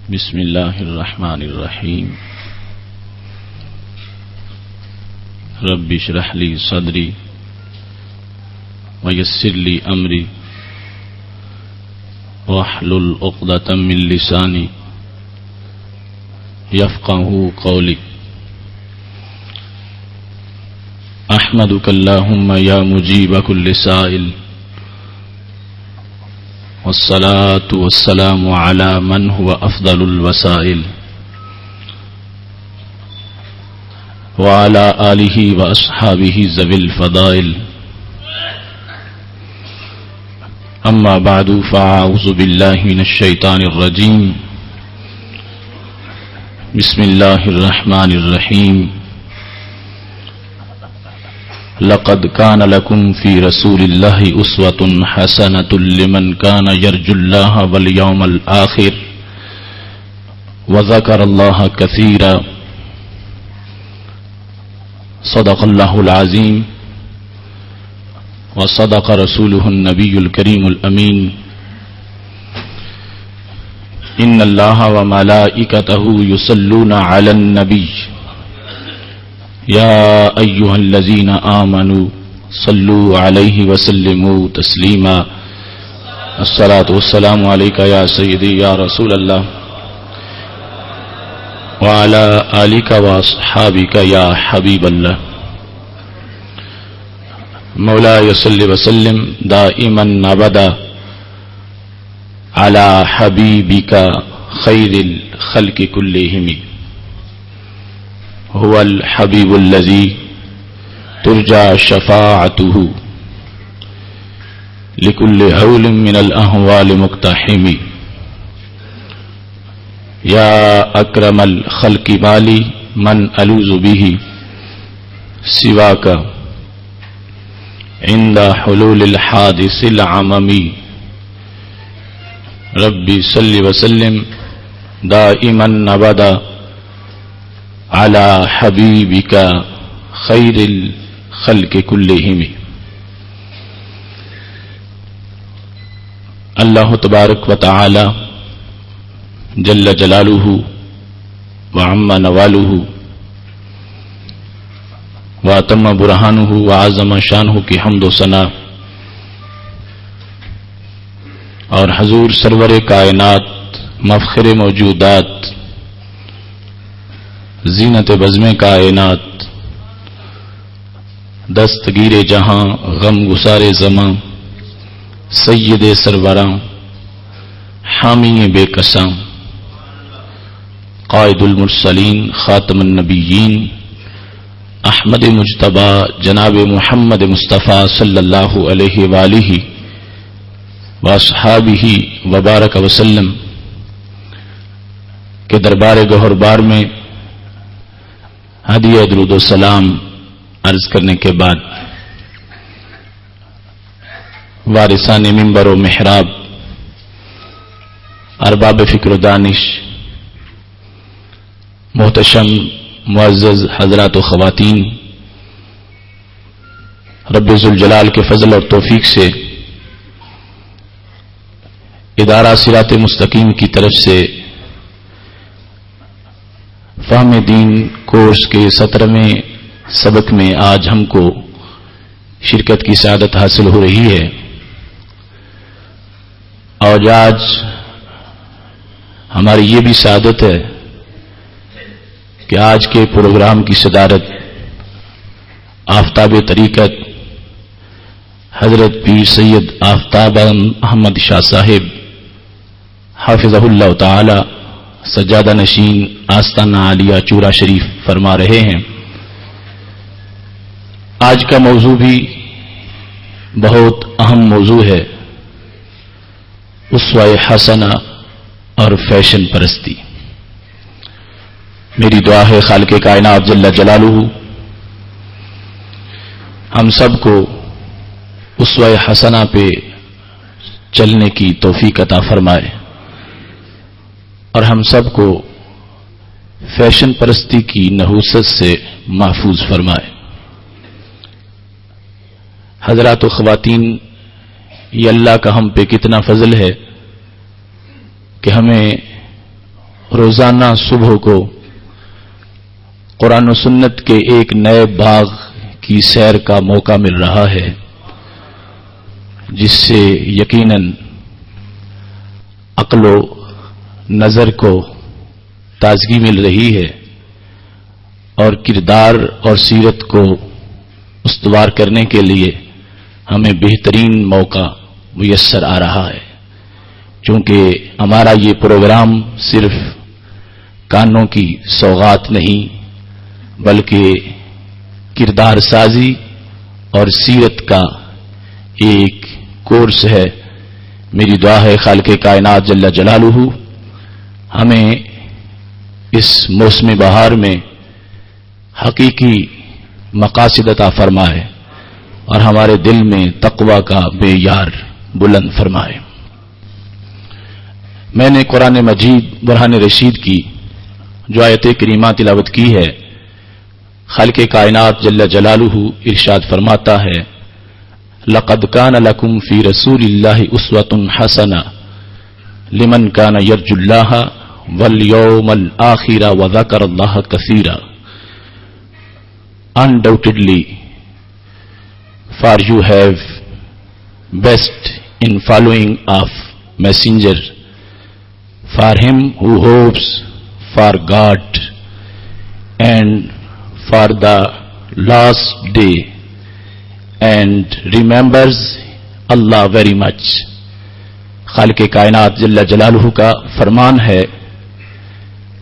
بسم اللہ الرحمن الرحیم رب اشرح لی صدری ویسر لی امری واحلل عقدۃ من لسانی یفقہوا قولی احمدک اللہم یا مجیب کل سائل والصلاة والسلام على من هو أفضل الوسائل وعلى آله وأصحابه ذوي الفضائل أما بعد فأعوذ بالله من الشيطان الرجيم بسم الله الرحمن الرحيم لقد كان لكم في رسول الله أسوة حسنة لمن كان يرجو الله واليوم الآخر وذكر الله كثيرا صدق الله العظيم وصدق رسوله النبي الكريم الأمين إن الله وملائكته يصلون على النبي یا ایھا الذین آمنوا صلوا علیہ وسلموا تسلیما الصلاۃ والسلام علیک یا سیدی یا رسول اللہ وعلی آلک واصحابک یا حبیب اللہ مولاي صل وسلم دائما ابدا علی حبیبک خیر الخلق کلہم هو الحبیب الذی ترجى شفاعته لكل هول من الأهوال مقتحم یا اکرم الخلق مالی من الوذ به سواک عند حلول الحادث العممی ربی صل وسلم دائما ابدا علی حبیبک خیر الخلق کلہم اللہ تبارک و تعالی جل جلالہ وعم نوالہ واتم برہانہ وعظم شانہ کی حمد و ثنا اور حضور سرور کائنات مفخر موجودات زینت بزم کائنات دستگیر جہاں غم گسار زماں سید سروراں حامی بے کساں قائد المرسلین خاتم النبیین احمد مجتبی جناب محمد مصطفیٰ صلی اللہ علیہ وآلہ واصحابہ وبارک وسلم کے دربار گوہر بار میں ہدیہ درود و سلام عرض کرنے کے بعد وارثان منبر و محراب ارباب فکر و دانش محتشم معزز حضرات و خواتین رب ذوالجلال کے فضل اور توفیق سے ادارہ صراط مستقیم کی طرف سے فہم دین کورس کے 17ویں سبق میں آج ہم کو شرکت کی سعادت حاصل ہو رہی ہے اور آج ہماری یہ بھی سعادت ہے کہ آج کے پروگرام کی صدارت آفتاب طریقت حضرت پیر سید آفتاب احمد شاہ صاحب حافظہ اللہ تعالی سجادہ نشین آستانہ عالیہ چورا شریف فرما رہے ہیں۔ آج کا موضوع بھی بہت اہم موضوع ہے، اسوہ حسنہ اور فیشن پرستی۔ میری دعا ہے خالق کائنات جل جلالہ ہم سب کو اسوہ حسنہ پہ چلنے کی توفیق عطا فرمائے اور ہم سب کو فیشن پرستی کی نحوست سے محفوظ فرمائے۔ حضرات و خواتین، یہ اللہ کا ہم پہ کتنا فضل ہے کہ ہمیں روزانہ صبح کو قرآن و سنت کے ایک نئے باغ کی سیر کا موقع مل رہا ہے، جس سے یقیناً عقل و نظر کو تازگی مل رہی ہے اور کردار اور سیرت کو استوار کرنے کے لیے ہمیں بہترین موقع میسر آ رہا ہے، چونکہ ہمارا یہ پروگرام صرف کانوں کی سوغات نہیں بلکہ کردار سازی اور سیرت کا ایک کورس ہے۔ میری دعا ہے خالق کائنات جل جلالہ ہمیں اس موسم بہار میں حقیقی مقاصد عطا فرمائے اور ہمارے دل میں تقوی کا معیار بلند فرمائے۔ میں نے قرآن مجید برہان رشید کی جو آیت کریمہ تلاوت کی ہے، خالق کائنات جل جلالہ ارشاد فرماتا ہے، لقد كان لكم في رسول الله اسوة حسنة لمن كان يرجو الله واليوم الآخر وذكر الله كثيرا۔ Undoubtedly, for you have best in following of messenger, for him who hopes for God and for the last day and remembers Allah very much۔ خالق کائنات جل جلالہ کا فرمان ہے،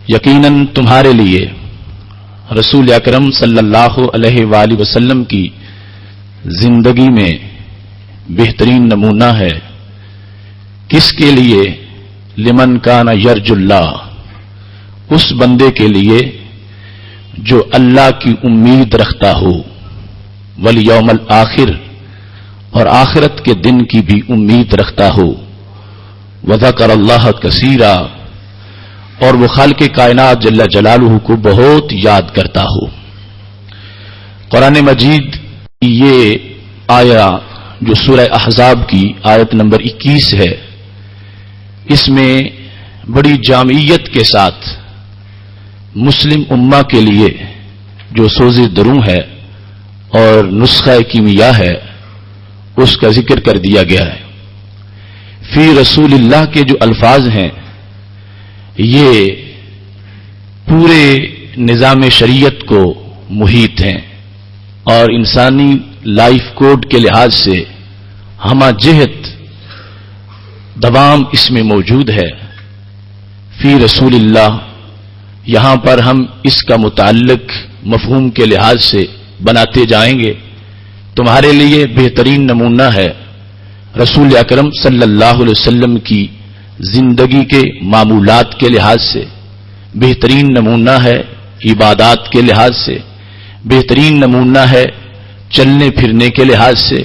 یقیناً تمہارے لیے رسول اکرم صلی اللہ علیہ وآلہ وسلم کی زندگی میں بہترین نمونہ ہے۔ کس کے لیے؟ لمن کان یرجو اللہ، اس بندے کے لیے جو اللہ کی امید رکھتا ہو، والیوم الآخر، اور آخرت کے دن کی بھی امید رکھتا ہو، وذکر اللہ کثیرا، اور وہ خالق کائنات جل جلالہ کو بہت یاد کرتا ہو۔ قرآن مجید کی یہ آیا جو سورہ احزاب کی آیت نمبر 21 ہے، اس میں بڑی جامعیت کے ساتھ مسلم امہ کے لیے جو سوز دروں ہے اور نسخہ کیمیا ہے اس کا ذکر کر دیا گیا ہے۔ فی رسول اللہ کے جو الفاظ ہیں یہ پورے نظام شریعت کو محیط ہیں اور انسانی لائف کوڈ کے لحاظ سے ہمہ جہت دوام اس میں موجود ہے۔ فی رسول اللہ یہاں پر ہم اس کا متعلق مفہوم کے لحاظ سے بناتے جائیں گے۔ تمہارے لیے بہترین نمونہ ہے رسول اکرم صلی اللہ علیہ وسلم کی زندگی کے معمولات کے لحاظ سے، بہترین نمونہ ہے عبادات کے لحاظ سے، بہترین نمونہ ہے چلنے پھرنے کے لحاظ سے،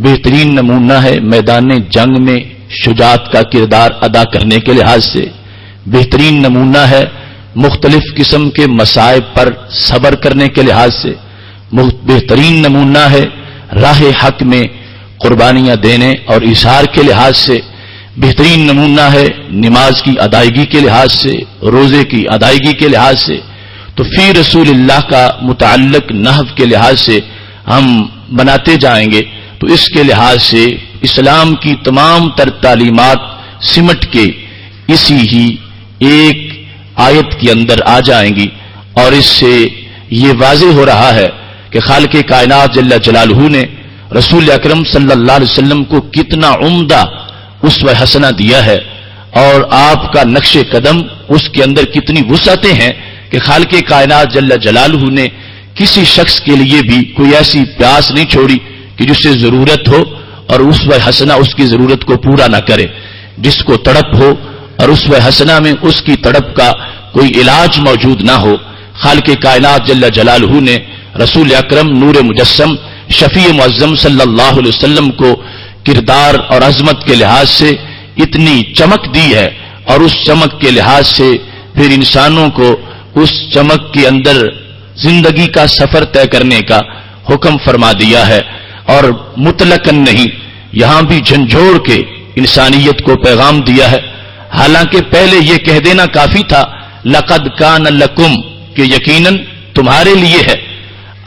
بہترین نمونہ ہے میدان جنگ میں شجاعت کا کردار ادا کرنے کے لحاظ سے، بہترین نمونہ ہے مختلف قسم کے مصائب پر صبر کرنے کے لحاظ سے، بہترین نمونہ ہے راہ حق میں قربانیاں دینے اور اظہار کے لحاظ سے، بہترین نمونہ ہے نماز کی ادائیگی کے لحاظ سے، روزے کی ادائیگی کے لحاظ سے۔ تو فی رسول اللہ کا متعلق نحو کے لحاظ سے ہم بناتے جائیں گے تو اس کے لحاظ سے اسلام کی تمام تر تعلیمات سمٹ کے اسی ہی ایک آیت کے اندر آ جائیں گی، اور اس سے یہ واضح ہو رہا ہے کہ خالق کائنات جل جلالہ نے رسول اکرم صلی اللہ علیہ وسلم کو کتنا عمدہ اسوہ حسنہ دیا ہے، اور آپ کا نقش قدم اس کے اندر کتنی وسعتیں ہیں کہ خالق کائنات جل جلالہ نے کسی شخص کے لیے بھی کوئی ایسی پیاس نہیں چھوڑی کہ جس سے ضرورت ہو اور اسوہ حسنہ اس کی ضرورت کو پورا نہ کرے، جس کو تڑپ ہو اور اسوہ حسنہ میں اس کی تڑپ کا کوئی علاج موجود نہ ہو۔ خالق کائنات جل جلالہ نے رسول اکرم نور مجسم شفیع معظم صلی اللہ علیہ وسلم کو کردار اور عظمت کے لحاظ سے اتنی چمک دی ہے، اور اس چمک کے لحاظ سے پھر انسانوں کو اس چمک کے اندر زندگی کا سفر طے کرنے کا حکم فرما دیا ہے، اور مطلقاً نہیں، یہاں بھی جھنجھوڑ کے انسانیت کو پیغام دیا ہے۔ حالانکہ پہلے یہ کہہ دینا کافی تھا لقد کان لکم کہ یقیناً تمہارے لیے ہے.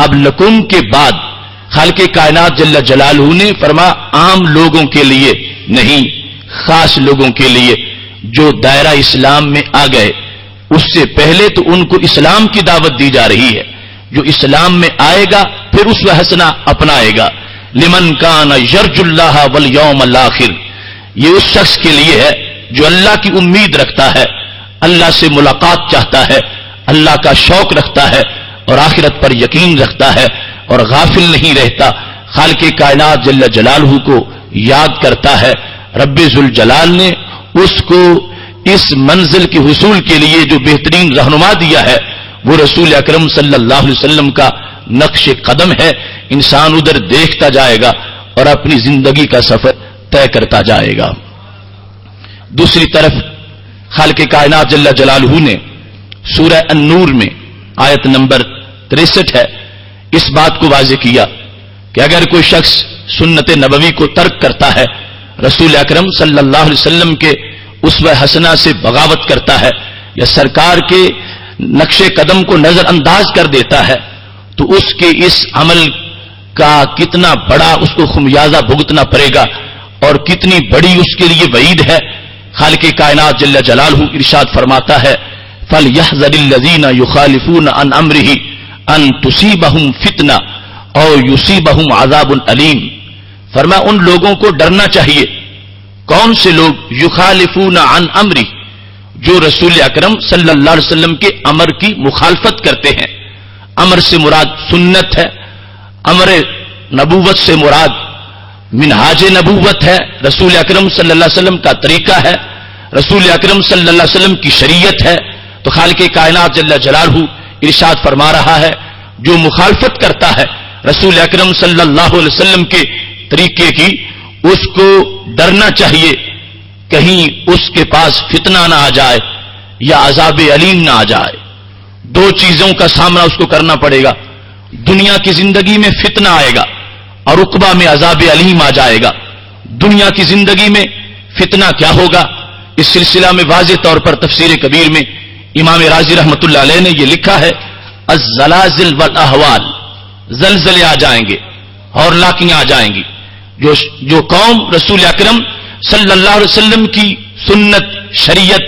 اب لکم کے بعد خالق کائنات جل جلالہ نے فرما عام لوگوں کے لیے نہیں، خاص لوگوں کے لیے جو دائرہ اسلام میں آ گئے. اس سے پہلے تو ان کو اسلام کی دعوت دی جا رہی ہے. جو اسلام میں آئے گا پھر اسوہ حسنہ اپنائے گا. لمن کان یرجو اللہ والیوم الاخر، یہ اس شخص کے لیے ہے جو اللہ کی امید رکھتا ہے، اللہ سے ملاقات چاہتا ہے، اللہ کا شوق رکھتا ہے اور آخرت پر یقین رکھتا ہے اور غافل نہیں رہتا، خالق کائنات جل جلالہ کو یاد کرتا ہے. رب ذوالجلال نے اس کو اس منزل کے حصول کے لیے جو بہترین رہنما دیا ہے وہ رسول اکرم صلی اللہ علیہ وسلم کا نقش قدم ہے. انسان ادھر دیکھتا جائے گا اور اپنی زندگی کا سفر طے کرتا جائے گا. دوسری طرف خالق کائنات جل جلالہ نے سورہ النور میں آیت نمبر 63 ہے اس بات کو واضح کیا کہ اگر کوئی شخص سنت نبوی کو ترک کرتا ہے، رسول اکرم صلی اللہ علیہ وسلم کے اسوہ حسنہ سے بغاوت کرتا ہے یا سرکار کے نقش قدم کو نظر انداز کر دیتا ہے، تو اس کے اس عمل کا کتنا بڑا اس کو خمیازہ بھگتنا پڑے گا اور کتنی بڑی اس کے لیے وعید ہے. خالق کائنات جل جلالہ ارشاد فرماتا ہے فَلْيَحْذَرِ الَّذِينَ يُخَالِفُونَ عَنْ أَمْرِهِ أَن تُصِيبَهُمْ فِتْنَةٌ أَوْ يُصِيبَهُمْ عَذَابٌ أَلِيمٌ. فرمایا ان لوگوں کو ڈرنا چاہیے. کون سے لوگ؟ یخالفون عن امری، جو رسول اکرم صلی اللہ علیہ وسلم کے امر کی مخالفت کرتے ہیں. امر سے مراد سنت ہے، امر نبوت سے مراد منہاج نبوت ہے، رسول اکرم صلی اللہ علیہ وسلم کا طریقہ ہے، رسول اکرم صلی اللہ علیہ وسلم کی شریعت ہے. تو خالق کائنات جل جلالہ ارشاد فرما رہا ہے جو مخالفت کرتا ہے رسول اکرم صلی اللہ علیہ وسلم کے طریقے کی، اس کو ڈرنا چاہیے کہیں اس کے پاس فتنہ نہ آ جائے یا عذاب علیم نہ آ جائے. دو چیزوں کا سامنا اس کو کرنا پڑے گا. دنیا کی زندگی میں فتنہ آئے گا اور عقبہ میں عذاب علیم آ جائے گا. دنیا کی زندگی میں فتنہ کیا ہوگا؟ اس سلسلہ میں واضح طور پر تفسیر کبیر میں امام رازی رحمت اللہ علیہ نے یہ لکھا ہے الزلازل والاحوال، زلزلے آ جائیں گے اور لاکیاں آ جائیں گی. جو قوم رسول اکرم صلی اللہ علیہ وسلم کی سنت، شریعت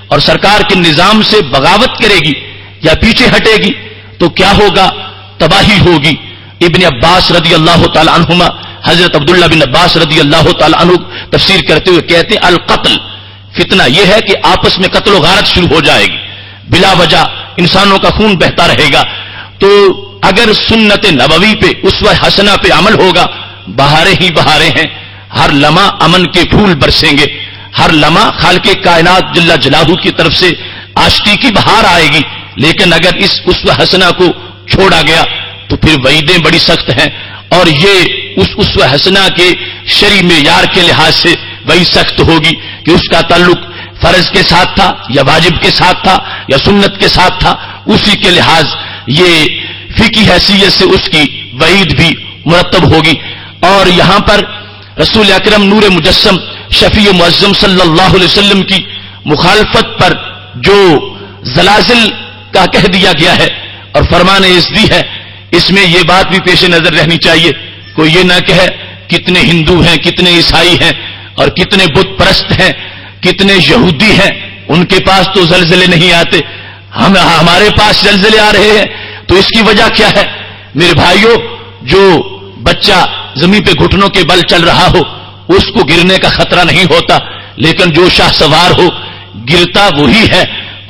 اور سرکار کے نظام سے بغاوت کرے گی یا پیچھے ہٹے گی تو کیا ہوگا؟ تباہی ہوگی. ابن عباس رضی اللہ تعالی عنہما، حضرت عبداللہ بن عباس رضی اللہ تعالی عنہ تفسیر کرتے ہوئے کہتے ہیں القتل، فتنہ یہ ہے کہ آپس میں قتل و غارت شروع ہو جائے گی، بلا وجہ انسانوں کا خون بہتا رہے گا. تو اگر سنت نبوی پہ اسوہ حسنہ پہ عمل ہوگا، بہاریں ہی بہاریں ہیں، ہر لمحہ امن کے پھول برسیں گے، ہر لمحہ خالق کائنات جل جلالہ کی طرف سے آشتی کی بہار آئے گی. لیکن اگر اس اسوہ حسنہ کو چھوڑا گیا تو پھر وعیدیں بڑی سخت ہیں، اور یہ اس اسوہ حسنہ کے شرعی معیار کے لحاظ سے وہی سخت ہوگی کہ اس کا تعلق فرض کے ساتھ تھا یا واجب کے ساتھ تھا یا سنت کے ساتھ تھا، اسی کے لحاظ یہ فقہی حیثیت سے اس کی وعید بھی مرتب ہوگی. اور یہاں پر رسول اکرم نور مجسم شفیع معظم صلی اللہ علیہ وسلم کی مخالفت پر جو زلازل کا کہہ دیا گیا ہے اور فرمان عزدی ہے، اس میں یہ بات بھی پیش نظر رہنی چاہیے کوئی یہ نہ کہے کتنے ہندو ہیں، کتنے عیسائی ہیں اور کتنے بت پرست ہیں، کتنے یہودی ہیں، ان کے پاس تو زلزلے نہیں آتے، ہمارے پاس زلزلے آ رہے ہیں. تو اس کی وجہ کیا ہے؟ میرے بھائیوں، جو بچہ زمین پہ گھٹنوں کے بل چل رہا ہو اس کو گرنے کا خطرہ نہیں ہوتا، لیکن جو شاہ سوار ہو گرتا وہی ہے،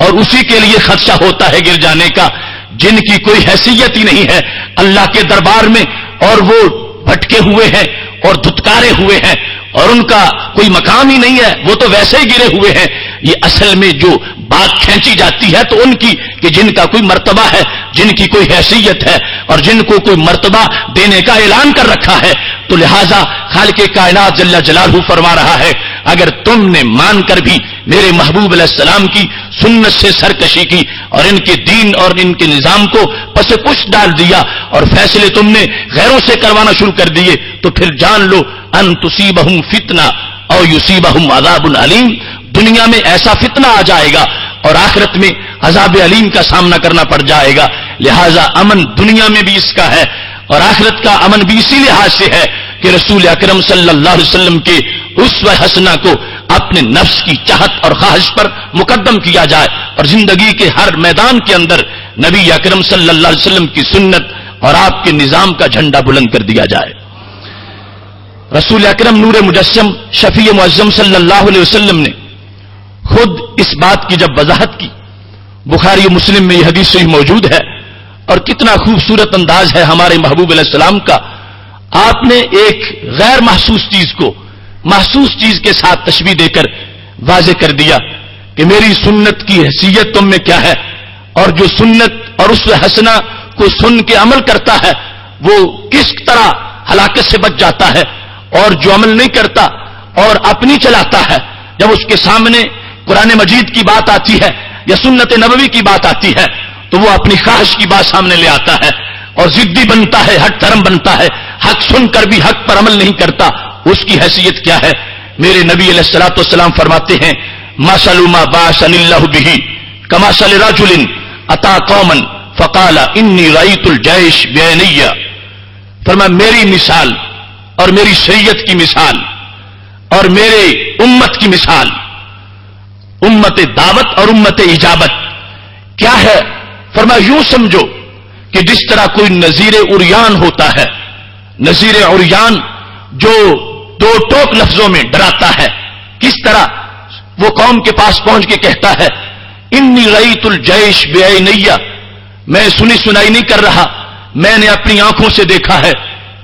اور اسی کے لیے خدشہ ہوتا ہے گر جانے کا، جن کی کوئی حیثیت ہی نہیں ہے اللہ کے دربار میں، اور وہ بھٹکے ہوئے ہیں اور دھتکارے ہوئے ہیں اور ان کا کوئی مقام ہی نہیں ہے، وہ تو ویسے ہی گرے ہوئے ہیں. یہ اصل میں جو بات کھینچی جاتی ہے تو ان کی کہ جن کا کوئی مرتبہ ہے، جن کی کوئی حیثیت ہے اور جن کو کوئی مرتبہ دینے کا اعلان کر رکھا ہے. تو لہذا خالق کائنات جل جلالہ فرما رہا ہے اگر تم نے مان کر بھی میرے محبوب علیہ السلام کی سنت سے سرکشی کی اور ان کے دین اور ان کے نظام کو پس پش ڈال دیا اور فیصلے تم نے غیروں سے کروانا شروع کر دیے، تو پھر جان لو ان تصیبہم فتنہ او یصیبہم عذاب علیم، دنیا میں ایسا فتنہ آ جائے گا اور آخرت میں عذاب علیم کا سامنا کرنا پڑ جائے گا. لہذا امن دنیا میں بھی اس کا ہے اور آخرت کا امن بھی اسی لحاظ سے ہے کہ رسول اکرم صلی اللہ علیہ وسلم کے اسوہ حسنہ کو اپنے نفس کی چاہت اور خواہش پر مقدم کیا جائے اور زندگی کے ہر میدان کے اندر نبی اکرم صلی اللہ علیہ وسلم کی سنت اور آپ کے نظام کا جھنڈا بلند کر دیا جائے. رسول اکرم نور مجسم شفیع معظم صلی اللہ علیہ وسلم نے خود اس بات کی جب وضاحت کی، بخاری و مسلم میں یہ حدیث صحیح موجود ہے اور کتنا خوبصورت انداز ہے ہمارے محبوب علیہ السلام کا. آپ نے ایک غیر محسوس چیز کو محسوس چیز کے ساتھ تشبیہ دے کر واضح کر دیا کہ میری سنت کی حیثیت تم میں کیا ہے، اور جو سنت اور اس حسنہ کو سن کے عمل کرتا ہے وہ کس طرح ہلاکت سے بچ جاتا ہے، اور جو عمل نہیں کرتا اور اپنی چلاتا ہے، جب اس کے سامنے قرآن مجید کی بات آتی ہے یا سنت نبوی کی بات آتی ہے تو وہ اپنی خواہش کی بات سامنے لے آتا ہے اور ضدی بنتا ہے، ہٹ دھرم بنتا ہے، حق سن کر بھی حق پر عمل نہیں کرتا. اس کی حیثیت کیا ہے؟ میرے نبی علیہ الصلوۃ والسلام فرماتے ہیں مثل ما بعثنی اللہ بہ کمثل رجل اتی قوما فقال انی رأیت الجیش بعینی. فرمایا میری مثال اور میری شریعت کی مثال اور میرے امت کی مثال، امت دعوت اور امت اجابت کیا ہے؟ فرمایا یوں سمجھو کہ جس طرح کوئی نذیر عریان ہوتا ہے، نذیر عریان جو دو ٹوک لفظوں میں ڈراتا ہے، کس طرح وہ قوم کے پاس پہنچ کے کہتا ہے انی رأیت الجیش بعینی، میں سنی سنائی نہیں کر رہا، میں نے اپنی آنکھوں سے دیکھا ہے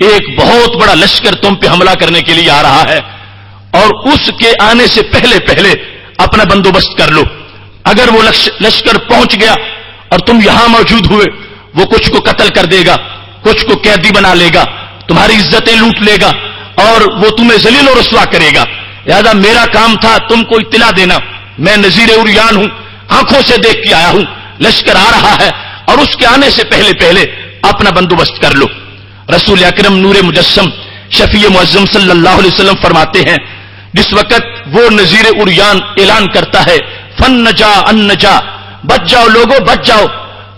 ایک بہت بڑا لشکر تم پہ حملہ کرنے کے لیے آ رہا ہے، اور اس کے آنے سے پہلے پہلے اپنا بندوبست کر لو. اگر وہ لشکر پہنچ گیا اور تم یہاں موجود ہوئے، وہ کچھ کو قتل کر دے گا، کچھ کو قیدی بنا لے گا، تمہاری عزتیں لوٹ لے گا اور وہ تمہیں ذلیل و رسوا کرے گا. لہذا میرا کام تھا تم کو اطلاع دینا، میں نذیر عریان ہوں، آنکھوں سے دیکھ کے آیا ہوں، لشکر آ رہا ہے اور اس کے آنے سے پہلے پہلے اپنا بندوبست کر لو. رسول اکرم نور مجسم شفیع معظم صلی اللہ علیہ وسلم فرماتے ہیں جس وقت وہ نذیر عریان اعلان کرتا ہے فن نجا ان نجا، بچ جاؤ لوگوں بچ جاؤ،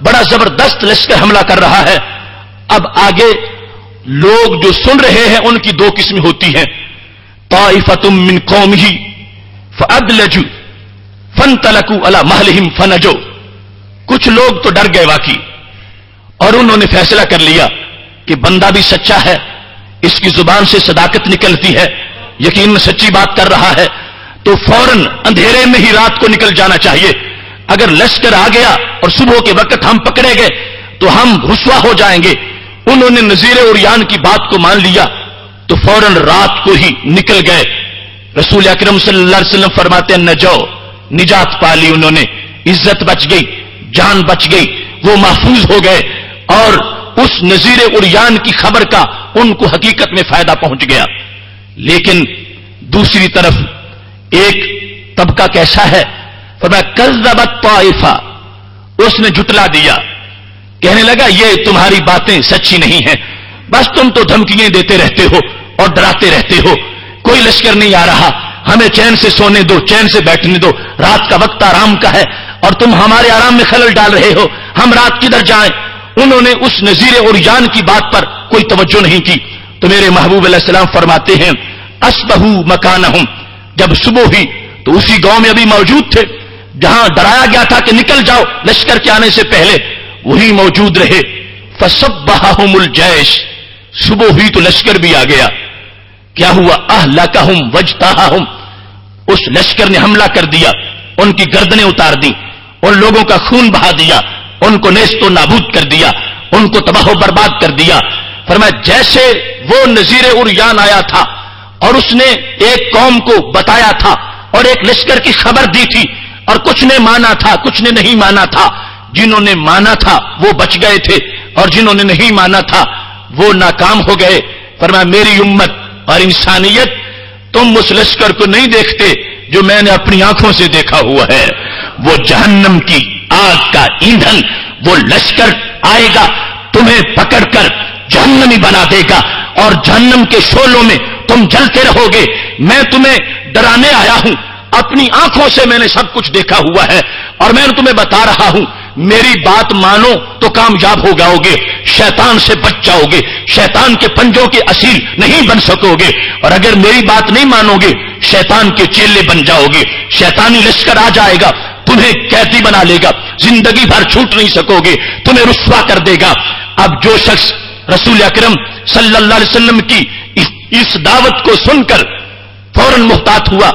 بڑا زبردست لشکر حملہ کر رہا ہے. اب آگے لوگ جو سن رہے ہیں ان کی دو قسمیں ہوتی ہیں، طائفۃ من قومہ فادلجوا فانطلقوا علی مہلہم فنجوا. کچھ لوگ تو ڈر گئے واقعی اور انہوں نے فیصلہ کر لیا کہ بندہ بھی سچا ہے، اس کی زبان سے صداقت نکلتی ہے، یقین سچی بات کر رہا ہے، تو فوراً اندھیرے میں ہی رات کو نکل جانا چاہیے. اگر لشکر آ گیا اور صبح کے وقت ہم پکڑے گئے تو ہم رسوا ہو جائیں گے. انہوں نے نذیر عریان کی بات کو مان لیا تو فوراً رات کو ہی نکل گئے. رسول اکرم صلی اللہ علیہ وسلم فرماتے ہیں نجو، نجات پا لی انہوں نے، عزت بچ گئی، جان بچ گئی، وہ محفوظ ہو گئے اور اس نذیر عریان کی خبر کا ان کو حقیقت میں فائدہ پہنچ گیا. لیکن دوسری طرف ایک طبقہ کیسا ہے؟ فرمایا کذبت طائفہ، اس نے جھٹلا دیا، کہنے لگا یہ تمہاری باتیں سچی نہیں ہیں، بس تم تو دھمکیاں دیتے رہتے ہو اور ڈراتے رہتے ہو، کوئی لشکر نہیں آ رہا، ہمیں چین سے سونے دو، چین سے بیٹھنے دو، رات کا وقت آرام کا ہے اور تم ہمارے آرام میں خلل ڈال رہے ہو، ہم رات کدھر جائیں؟ انہوں نے اس نذیر عریان کی بات پر کوئی توجہ نہیں کی. تو میرے محبوب علیہ السلام فرماتے ہیں اصبحوا مکانہم، جب صبح ہوئی تو اسی گاؤں میں ابھی موجود تھے جہاں ڈرایا گیا تھا کہ نکل جاؤ لشکر کے آنے سے پہلے، وہی موجود رہے. فصبحہم الجیش، صبح ہوئی تو لشکر بھی آ گیا. کیا ہوا؟ اہلکہم واجتاحہم، اس لشکر نے حملہ کر دیا، ان کی گردنیں اتار دی، ان لوگوں کا خون بہا دیا، ان کو نیست و نابود کر دیا، ان کو تباہ و برباد کر دیا. فرمایا جیسے وہ نذیر عریان آیا تھا اور اس نے ایک قوم کو بتایا تھا اور ایک لشکر کی خبر دی تھی اور کچھ نے مانا تھا کچھ نے نہیں مانا تھا، جنہوں نے مانا تھا وہ بچ گئے تھے اور جنہوں نے نہیں مانا تھا وہ ناکام ہو گئے. فرمایا میری امت اور انسانیت تم اس لشکر کو نہیں دیکھتے جو میں نے اپنی آنکھوں سے دیکھا ہوا ہے، وہ جہنم کی آگ کا ایندھن، وہ لشکر آئے گا تمہیں پکڑ کر جہنمی بنا دے گا اور جہنم کے شعلوں میں تم جلتے رہو گے. میں تمہیں ڈرانے آیا ہوں، اپنی آنکھوں سے میں نے سب کچھ دیکھا ہوا ہے، اور میں تمہیں بتا رہا ہوں میری بات مانو تو کامیاب ہو جاؤ گے، شیطان سے بچ جاؤ گے، شیطان کے پنجوں کے اسیر نہیں بن سکو گے، اور اگر میری بات نہیں مانو گے شیطان کے چیلے بن جاؤ گے، شیطانی لشکر آ جائے گا، تمہیں قیدی بنا لے گا، زندگی بھر چھوٹ نہیں سکو گے، تمہیں رسوا کر دے گا۔ اب جو شخص رسول اکرم صلی اللہ علیہ وسلم کی اس دعوت کو سن کر فوراً محتاط ہوا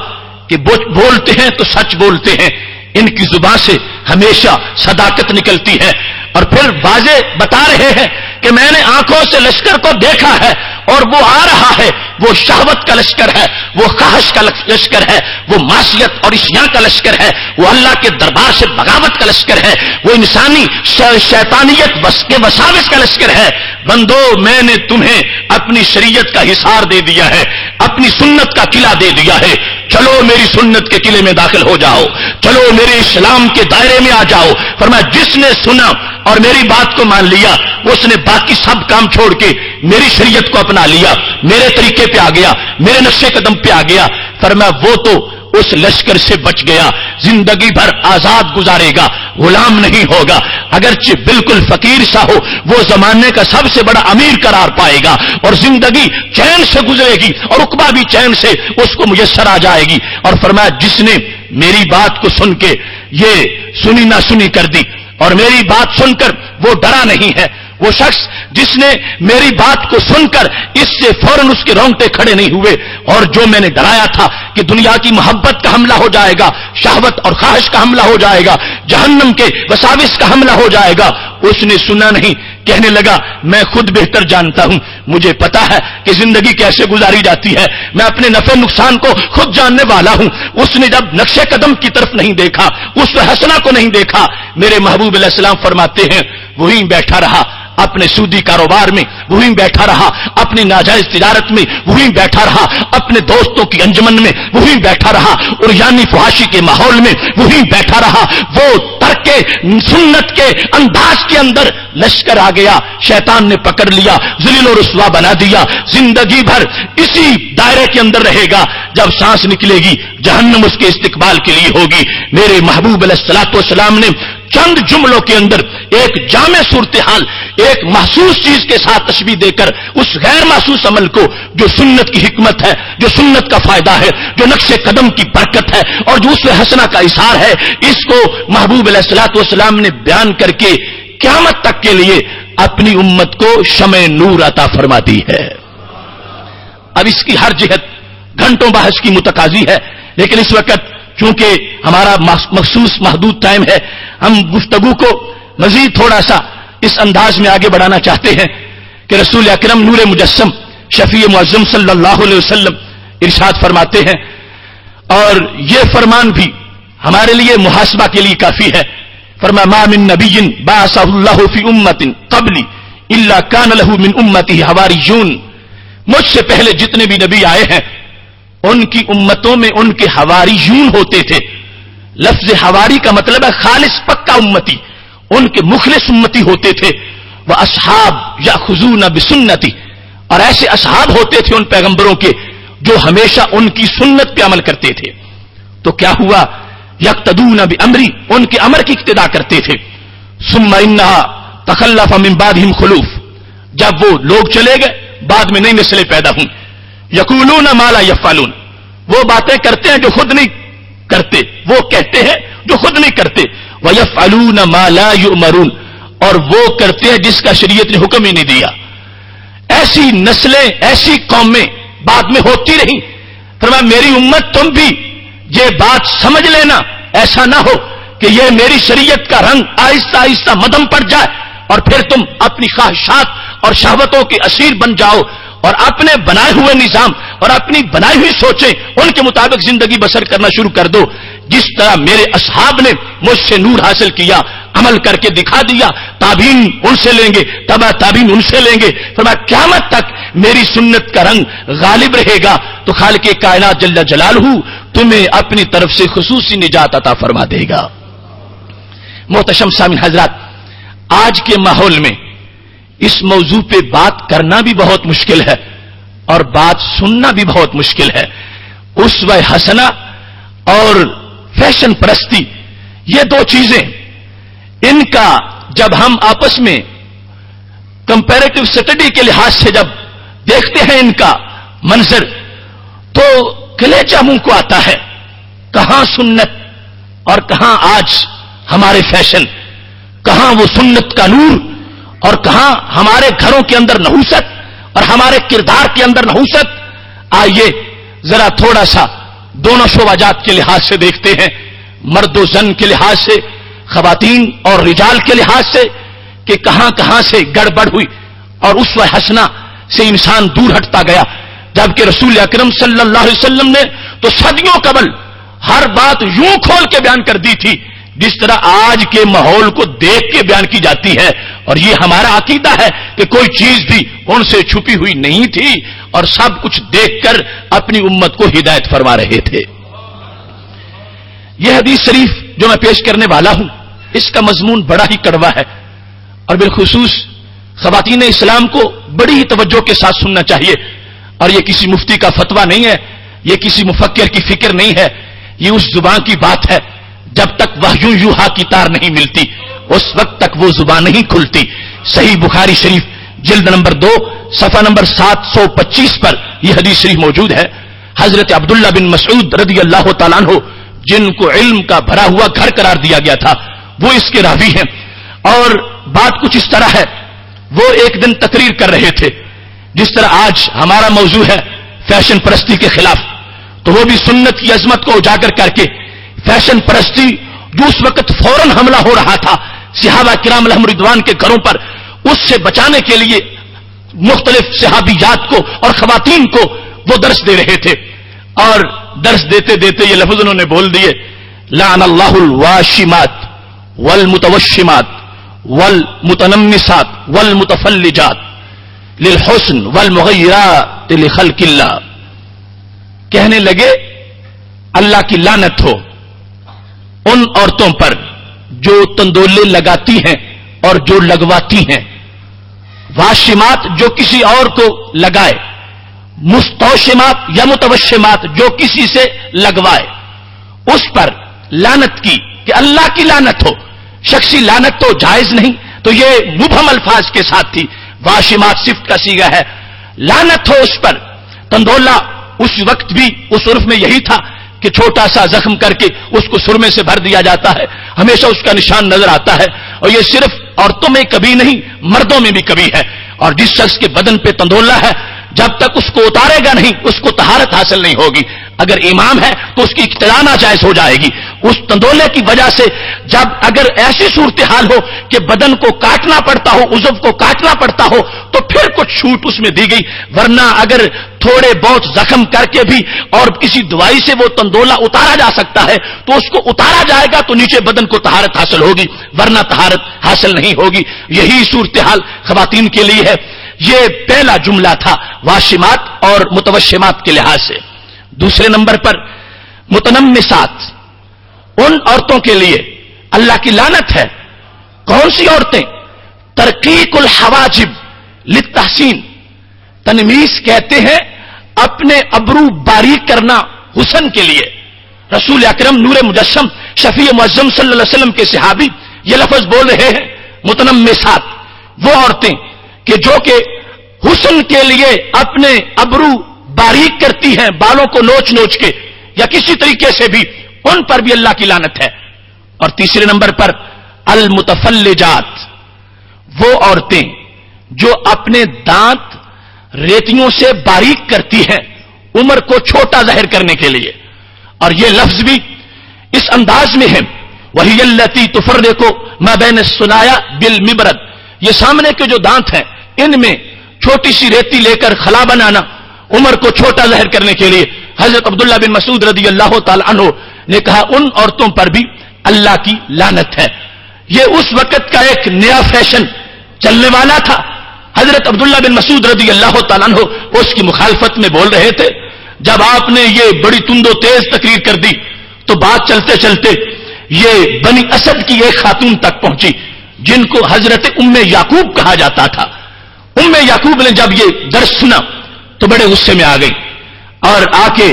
کہ بولتے ہیں تو سچ بولتے ہیں، ان کی زبان سے ہمیشہ صداقت نکلتی ہے، اور پھر واضح بتا رہے ہیں کہ میں نے آنکھوں سے لشکر کو دیکھا ہے اور وہ آ رہا ہے، وہ شہوت کا لشکر ہے، وہ خواہش کا لشکر ہے، وہ معصیت اور عصیاں کا لشکر ہے، وہ اللہ کے دربار سے بغاوت کا لشکر ہے، وہ انسانی شیطانیت کے وساوس کا لشکر ہے۔ بندو میں نے تمہیں اپنی شریعت کا حصار دے دیا ہے، اپنی سنت کا قلعہ دے دیا ہے، چلو میری سنت کے قلعے میں داخل ہو جاؤ، چلو میرے اسلام کے دائرے میں آ جاؤ۔ فرمایا جس نے سنا اور میری بات کو مان لیا اس نے باقی سب کام چھوڑ کے میری شریعت کو اپنا لیا، میرے طریقے پہ آ گیا، میرے نقش قدم پہ آ گیا۔ فرمایا وہ تو اس لشکر سے بچ گیا، زندگی بھر آزاد گزارے گا، غلام نہیں ہوگا، اگرچہ بالکل فقیر سا ہو وہ زمانے کا سب سے بڑا امیر قرار پائے گا، اور زندگی چین سے گزرے گی اور عقبہ بھی چین سے اس کو میسر آ جائے گی۔ اور فرمایا جس نے میری بات کو سن کے یہ سنی نہ سنی کر دی اور میری بات سن کر وہ ڈرا نہیں ہے، وہ شخص جس نے میری بات کو سن کر اس سے فوراً اس کے رونگٹے کھڑے نہیں ہوئے، اور جو میں نے ڈرایا تھا کہ دنیا کی محبت کا حملہ ہو جائے گا، شہوت اور خواہش کا حملہ ہو جائے گا، جہنم کے وساوس کا حملہ ہو جائے گا، اس نے سنا نہیں، کہنے لگا میں خود بہتر جانتا ہوں، مجھے پتا ہے کہ زندگی کیسے گزاری جاتی ہے، میں اپنے نفع نقصان کو خود جاننے والا ہوں۔ اس نے جب نقش قدم کی طرف نہیں دیکھا، اس حسنہ کو نہیں دیکھا، میرے محبوب علیہ السلام فرماتے ہیں وہیں بیٹھا رہا اپنے سودی کاروبار میں، وہیں بیٹھا رہا اپنی ناجائز تجارت میں، وہیں بیٹھا رہا اپنے دوستوں کی انجمن میں، وہیں بیٹھا رہا اور یعنی فحاشی کے ماحول میں، وہیں بیٹھا رہا۔ وہ ترک سنت کے انداز کے اندر لشکر آ گیا، شیطان نے پکڑ لیا، ذلیل و رسوا بنا دیا، زندگی بھر اسی دائرے کے اندر رہے گا، جب سانس نکلے گی جہنم اس کے استقبال کے لیے ہوگی۔ میرے محبوب علیہ الصلوۃ والسلام نے چند جملوں کے اندر ایک جامع صورتحال، ایک محسوس چیز کے ساتھ تشبیہ دے کر اس غیر محسوس عمل کو جو سنت کی حکمت ہے، جو سنت کا فائدہ ہے، جو نقش قدم کی برکت ہے اور جو اسوہ حسنہ کا اثار ہے، اس کو محبوب علیہ الصلوۃ والسلام نے بیان کر کے قیامت تک کے لیے اپنی امت کو شمع نور عطا فرما دی ہے۔ اب اس کی ہر جہت گھنٹوں بحث کی متقاضی ہے، لیکن اس وقت چونکہ ہمارا مخصوص محدود ٹائم ہے، ہم گفتگو کو مزید تھوڑا سا اس انداز میں آگے بڑھانا چاہتے ہیں کہ رسول اکرم نور مجسم شفیع معظم صلی اللہ علیہ وسلم ارشاد فرماتے ہیں، اور یہ فرمان بھی ہمارے لیے محاسبہ کے لیے کافی ہے۔ فرمایا ما من نبی بعثہ اللہ فی امت قبلی الا کان لہ من امتہ حواریون، مجھ سے پہلے جتنے بھی نبی آئے ہیں ان کی امتوں میں ان کے حواریون ہوتے تھے۔ لفظ حواری کا مطلب ہے خالص پکا امتی، ان کے مخلص امتی ہوتے تھے۔ وہ اصحاب یاخذون بسنتی، اور ایسے اصحاب ہوتے تھے ان پیغمبروں کے جو ہمیشہ ان کی سنت پہ عمل کرتے تھے۔ تو کیا ہوا؟ یقتدون بامری، ان کے امر کی اقتدا کرتے تھے۔ ثم انہا تخلف من بعدہم خلوف، جب وہ لوگ چلے گئے بعد میں نئی نسلیں پیدا ہوں۔ یقولون ما لا یفعلون، وہ باتیں کرتے ہیں جو خود نہیں کرتے، وہ کہتے ہیں جو خود نہیں کرتے۔ وَيَفْعَلُونَ مَا لَا يُؤْمَرُونَ، اور وہ کرتے ہیں جس کا شریعت نے حکم ہی نہیں دیا۔ ایسی نسلیں، ایسی قومیں بعد میں ہوتی رہیں۔ فرمایا میری امت تم بھی یہ بات سمجھ لینا، ایسا نہ ہو کہ یہ میری شریعت کا رنگ آہستہ آہستہ مدھم پڑ جائے اور پھر تم اپنی خواہشات اور شہوتوں کے اسیر بن جاؤ اور اپنے بنائے ہوئے نظام اور اپنی بنائی ہوئی سوچیں ان کے مطابق زندگی بسر کرنا شروع کر دو۔ جس طرح میرے اصحاب نے مجھ سے نور حاصل کیا، عمل کر کے دکھا دیا، تابعین ان سے لیں گے، تبع تابعین ان سے لیں گے۔ فرمایا قیامت تک میری سنت کا رنگ غالب رہے گا تو خالق کائنات جل جلالہ تمہیں اپنی طرف سے خصوصی نجات عطا فرما دے گا۔ محتشم سامعین حضرات، آج کے ماحول میں اس موضوع پہ بات کرنا بھی بہت مشکل ہے اور بات سننا بھی بہت مشکل ہے۔ اسوہ حسنہ اور فیشن پرستی، یہ دو چیزیں، ان کا جب ہم آپس میں کمپیریٹو اسٹڈی کے لحاظ سے جب دیکھتے ہیں ان کا منظر، تو کلیجہ منہ کو آتا ہے. کہاں سنت اور کہاں آج ہمارے فیشن، کہاں وہ سنت کا نور اور کہاں ہمارے گھروں کے اندر نحوست اور ہمارے کردار کے اندر نحوست. آئیے ذرا تھوڑا سا دونوں شعبہ جات کے لحاظ سے دیکھتے ہیں، مرد و زن کے لحاظ سے، خواتین اور رجال کے لحاظ سے، کہ کہاں کہاں سے گڑبڑ ہوئی اور اسوہ حسنہ سے انسان دور ہٹتا گیا. جبکہ رسول اکرم صلی اللہ علیہ وسلم نے تو صدیوں قبل ہر بات یوں کھول کے بیان کر دی تھی جس طرح آج کے ماحول کو دیکھ کے بیان کی جاتی ہے. اور یہ ہمارا عقیدہ ہے کہ کوئی چیز بھی ان سے چھپی ہوئی نہیں تھی اور سب کچھ دیکھ کر اپنی امت کو ہدایت فرما رہے تھے. یہ حدیث شریف جو میں پیش کرنے والا ہوں، اس کا مضمون بڑا ہی کڑوا ہے اور بالخصوص خواتین اسلام کو بڑی ہی توجہ کے ساتھ سننا چاہیے. اور یہ کسی مفتی کا فتویٰ نہیں ہے، یہ کسی مفکر کی فکر نہیں ہے، یہ اس زبان کی بات ہے جب تک وحی یوحا کی تار نہیں ملتی اس وقت تک وہ زبان نہیں کھلتی. صحیح بخاری شریف جلد نمبر 2 صفحہ نمبر 725 پر یہ حدیث شریف موجود ہے. حضرت عبداللہ بن مسعود رضی اللہ تعالیٰ عنہ، جن کو علم کا بھرا ہوا گھر قرار دیا گیا تھا، وہ اس کے راوی ہیں. اور بات کچھ اس طرح ہے، وہ ایک دن تقریر کر رہے تھے جس طرح آج ہمارا موضوع ہے فیشن پرستی کے خلاف، تو وہ بھی سنت کی عظمت کو اجاگر کر کے فیشن پرستی جو اس وقت فوراً حملہ ہو رہا تھا صحابہ کرام علیہم رضوان کے گھروں پر، اس سے بچانے کے لیے مختلف صحابیات کو اور خواتین کو وہ درس دے رہے تھے. اور درس دیتے دیتے یہ لفظ انہوں نے بول دیے، لعن اللہ الواشمات والمتوشمات والمتنمسات والمتفلجات للحسن والمغیرات لخلق اللہ. کہنے لگے اللہ کی لعنت ہو ان عورتوں پر جو تندولے لگاتی ہیں اور جو لگواتی ہیں، واشمات جو کسی اور کو لگائے، مستوشمات یا متوشمات جو کسی سے لگوائے، اس پر لعنت کی کہ اللہ کی لعنت ہو. شخصی لعنت تو جائز نہیں، تو یہ مبہم الفاظ کے ساتھ تھی. واشمات صفت کا صیغہ ہے، لعنت ہو اس پر. تندولا اس وقت بھی اس عرف میں یہی تھا کہ چھوٹا سا زخم کر کے اس کو سرمے سے بھر دیا جاتا ہے، ہمیشہ اس کا نشان نظر آتا ہے. اور یہ صرف عورتوں میں کبھی نہیں، مردوں میں بھی کبھی ہے. اور جس شخص کے بدن پہ تندولا ہے، جب تک اس کو اتارے گا نہیں اس کو طہارت حاصل نہیں ہوگی. اگر امام ہے تو اس کی اقتدا ناجائز ہو جائے گی. اس تندولے کی وجہ سے جب اگر ایسی صورتحال ہو کہ بدن کو کاٹنا پڑتا ہو، عضو کو کاٹنا پڑتا ہو، تو پھر کچھ چھوٹ اس میں دی گئی. ورنہ اگر تھوڑے بہت زخم کر کے بھی اور کسی دوائی سے وہ تندولا اتارا جا سکتا ہے تو اس کو اتارا جائے گا تو نیچے بدن کو طہارت حاصل ہوگی، ورنہ طہارت حاصل نہیں ہوگی. یہی صورتحال خواتین کے لیے ہے. یہ پہلا جملہ تھا واشمات اور متوشمات کے لحاظ سے. دوسرے نمبر پر متنمسات، ان عورتوں کے لیے اللہ کی لعنت ہے. کون سی عورتیں؟ ترقیق الحواجب للتحسین. تنمیس کہتے ہیں اپنے ابرو باریک کرنا حسن کے لیے. رسول اکرم نور مجسم شفیع معظم صلی اللہ علیہ وسلم کے صحابی یہ لفظ بول رہے ہیں متنمسات، وہ عورتیں کہ جو کہ حسن کے لیے اپنے ابرو باریک کرتی ہیں، بالوں کو نوچ نوچ کے یا کسی طریقے سے بھی، ان پر بھی اللہ کی لعنت ہے. اور تیسرے نمبر پر المتفلجات، وہ عورتیں جو اپنے دانت ریتیوں سے باریک کرتی ہیں عمر کو چھوٹا ظاہر کرنے کے لیے. اور یہ لفظ بھی اس انداز میں ہے، وہی التی تفرق ما بین الثنایا بالمبرد. یہ سامنے کے جو دانت ہیں ان میں چھوٹی سی ریتی لے کر خلا بنانا عمر کو چھوٹا ظاہر کرنے کے لیے. حضرت عبداللہ بن مسعود رضی اللہ تعالی عنہ نے کہا ان عورتوں پر بھی اللہ کی لعنت ہے. یہ اس وقت کا ایک نیا فیشن چلنے والا تھا. حضرت عبداللہ بن مسعود رضی اللہ تعالی عنہ اس کی مخالفت میں بول رہے تھے. جب آپ نے یہ بڑی تند و تیز تقریر کر دی تو بات چلتے چلتے یہ بنی اسد کی ایک خاتون تک پہنچی جن کو حضرت ام یعقوب کہا جاتا تھا. ام یعقوب نے جب یہ درس سنا تو بڑے غصے میں آ گئی اور آ کے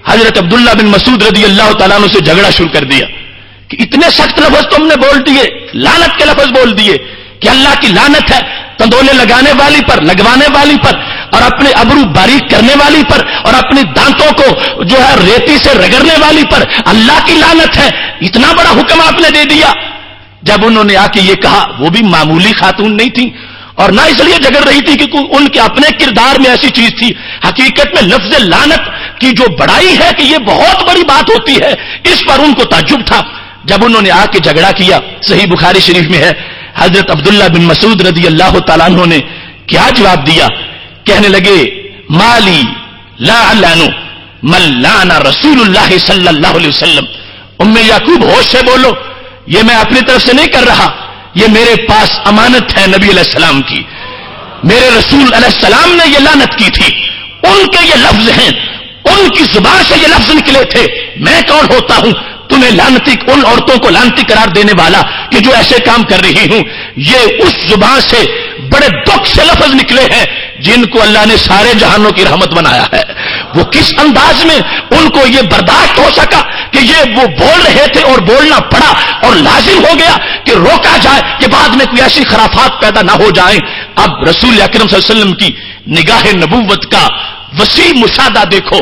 حضرت عبداللہ بن مسعود رضی اللہ تعالیٰ عنہ سے جھگڑا شروع کر دیا کہ اتنے سخت لفظ تم نے بول دیے، لعنت کے لفظ بول دیے کہ اللہ کی لعنت ہے تندولے لگانے والی پر، لگوانے والی پر، اور اپنے ابرو باریک کرنے والی پر، اور اپنے دانتوں کو جو ہے ریتی سے رگڑنے والی پر اللہ کی لعنت ہے، اتنا بڑا حکم آپ نے دے دیا۔ جب انہوں نے آ کے یہ کہا، وہ بھی معمولی خاتون نہیں تھی، اور نہ اس لیے جھگڑ رہی تھی کہ ان کے اپنے کردار میں ایسی چیز تھی، حقیقت میں لفظ لعنت کی جو بڑائی ہے کہ یہ بہت بڑی بات ہوتی ہے، اس پر ان کو تعجب تھا۔ جب انہوں نے آ کے جھگڑا کیا، صحیح بخاری شریف میں ہے، حضرت عبداللہ بن مسعود رضی اللہ تعالیٰ عنہ نے کیا جواب دیا؟ کہنے لگے مالی لا اعلن من لعن رسول اللہ صلی اللہ علیہ وسلم۔ ام یعقوب ہوش سے بولو، یہ میں اپنی طرف سے نہیں کر رہا، یہ میرے پاس امانت ہے نبی علیہ السلام کی، میرے رسول علیہ السلام نے یہ لعنت کی تھی، ان کے یہ لفظ ہیں، ان کی زبان سے یہ لفظ نکلے تھے، میں کون ہوتا ہوں تمہیں لعنتی، ان عورتوں کو لعنتی قرار دینے والا کہ جو ایسے کام کر رہی ہوں؟ یہ اس زبان سے بڑے دکھ سے لفظ نکلے ہیں جن کو اللہ نے سارے جہانوں کی رحمت بنایا ہے۔ وہ کس انداز میں ان کو یہ برداشت ہو سکا کہ یہ وہ بول رہے تھے اور بولنا پڑا، اور لازم ہو گیا کہ روکا جائے کہ بعد میں کوئی ایسی خرافات پیدا نہ ہو جائیں۔ اب رسول اکرم صلی اللہ علیہ وسلم کی نگاہ نبوت کا وسیع مشاہدہ دیکھو،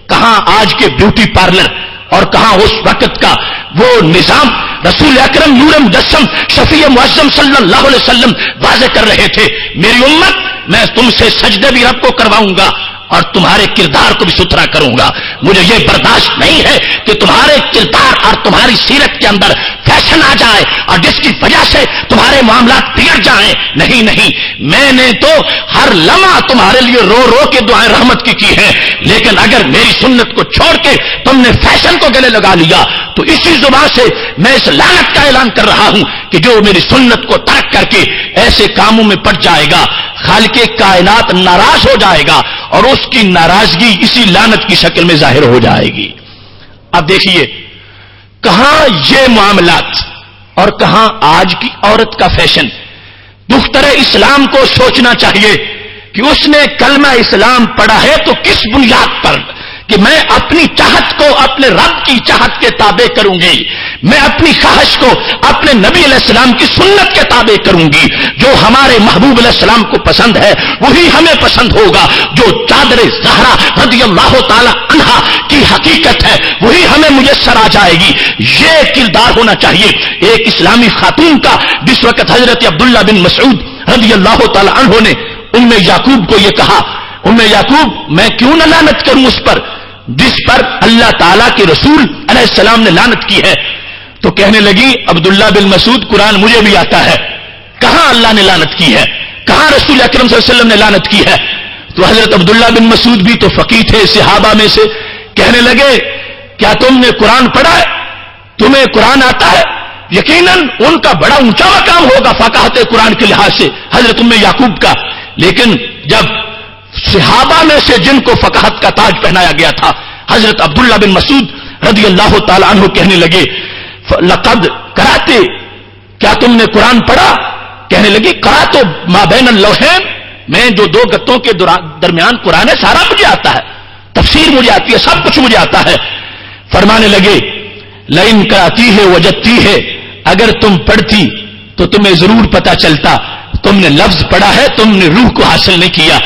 کہاں آج کے بیوٹی پارلر اور کہاں اس وقت کا وہ نظام رسول اکرم نور مجسم شفیع معظم صلی اللہ علیہ وسلم واضح کر رہے تھے، میری امت میں تم سے سجدے بھی رب کو کرواؤں گا اور تمہارے کردار کو بھی ستھرا کروں گا۔ مجھے یہ برداشت نہیں ہے کہ تمہارے کردار اور تمہاری سیرت کے اندر فیشن آ جائے اور جس کی وجہ سے تمہارے معاملات بگڑ جائیں۔ نہیں، میں نے تو ہر لمحہ تمہارے لیے رو رو کے دعائیں رحمت کی ہیں، لیکن اگر میری سنت کو چھوڑ کے تم نے فیشن کو گلے لگا لیا تو اسی زبان سے میں اس لعنت کا اعلان کر رہا ہوں کہ جو میری سنت کو ترک کر کے ایسے کاموں میں پڑ جائے گا، خالق کائنات ناراض ہو جائے گا اور اس کی ناراضگی اسی لعنت کی شکل میں ظاہر ہو جائے گی۔ اب دیکھیے کہاں یہ معاملات اور کہاں آج کی عورت کا فیشن۔ دختر اسلام کو سوچنا چاہیے کہ اس نے کلمہ اسلام پڑھا ہے تو کس بنیاد پر کہ میں اپنی چاہت کو اپنے رب کی چاہت کے تابع کروں گی، میں اپنی خواہش کو اپنے نبی علیہ السلام کی سنت کے تابع کروں گی، جو ہمارے محبوب علیہ السلام کو پسند ہے وہی ہمیں پسند ہوگا، جو چادر زہرا رضی اللہ تعالی عنہا کی حقیقت ہے وہی ہمیں میسر آ جائے گی۔ یہ کردار ہونا چاہیے ایک اسلامی خاتون کا۔ جس وقت حضرت عبداللہ بن مسعود رضی اللہ تعالی عنہ نے ام یعقوب کو یہ کہا، ام یعقوب میں کیوں نہ لعنت کروں اس پر جس پر اللہ تعالیٰ کے رسول علیہ السلام نے لعنت کی ہے؟ تو کہنے لگی عبداللہ بن مسعود قرآن مجھے بھی آتا ہے، کہاں اللہ نے لعنت کی ہے، کہاں رسول اکرم صلی اللہ علیہ وسلم نے لعنت کی ہے؟ تو حضرت عبداللہ بن مسعود بھی تو فقیہ تھے صحابہ میں سے، کہنے لگے کیا تم نے قرآن پڑھا ہے، تمہیں قرآن آتا ہے؟ یقیناً ان کا بڑا اونچا مقام ہوگا فقاہت قرآن کے لحاظ سے حضرت ام یعقوب کا، لیکن جب صحابہ میں سے جن کو فقاہت کا تاج پہنایا گیا تھا حضرت عبداللہ بن مسعود رضی اللہ تعالی عنہ کہنے لگے لقد قرأتے، کیا تم نے قرآن پڑھا؟ کہنے لگے قرأت ما بین اللوحین، میں جو دو گتوں کے درمیان قرآن ہے سارا مجھے آتا ہے، تفسیر مجھے آتی ہے، سب کچھ مجھے آتا ہے۔ فرمانے لگے لئن قرأتی ہے وجدتی ہے، اگر تم پڑھتی تو تمہیں ضرور پتا چلتا تم نے لفظ پڑھا ہے، تم نے روح کو حاصل نہیں کیا۔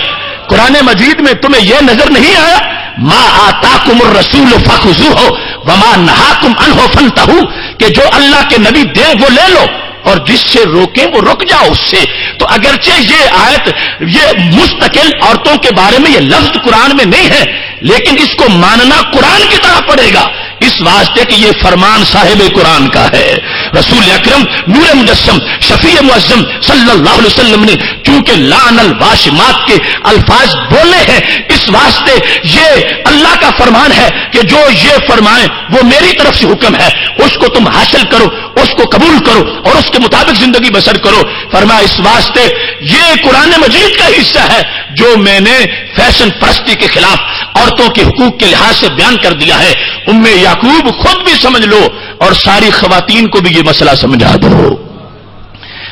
قرآن مجید میں تمہیں یہ نظر نہیں آیا ما آتاکم الرسول فخذوہ وما نہاکم عنہ فانتہوا، کہ جو اللہ کے نبی دیں وہ لے لو اور جس سے روکیں وہ رک جاؤ اس سے۔ تو اگرچہ یہ آیت یہ مستقل عورتوں کے بارے میں یہ لفظ قرآن میں نہیں ہے، لیکن اس کو ماننا قرآن کی طرح پڑے گا، اس واسطے کہ یہ فرمان صاحب قرآن کا ہے۔ رسول اکرم نور مجسم شفیع معظم صلی اللہ علیہ وسلم نے چونکہ لعن الواشمات کے الفاظ بولے ہیں، اس واسطے یہ اللہ کا فرمان ہے کہ جو یہ فرمائے وہ میری طرف سے حکم ہے، اس کو تم حاصل کرو، اس کو قبول کرو اور اس کے مطابق زندگی بسر کرو۔ فرمایا اس واسطے یہ قرآن مجید کا حصہ ہے جو میں نے فیشن پرستی کے خلاف عورتوں کے حقوق کے لحاظ سے بیان کر دیا ہے۔ ام یعقوب خود بھی سمجھ لو اور ساری خواتین کو بھی یہ مسئلہ سمجھا دو۔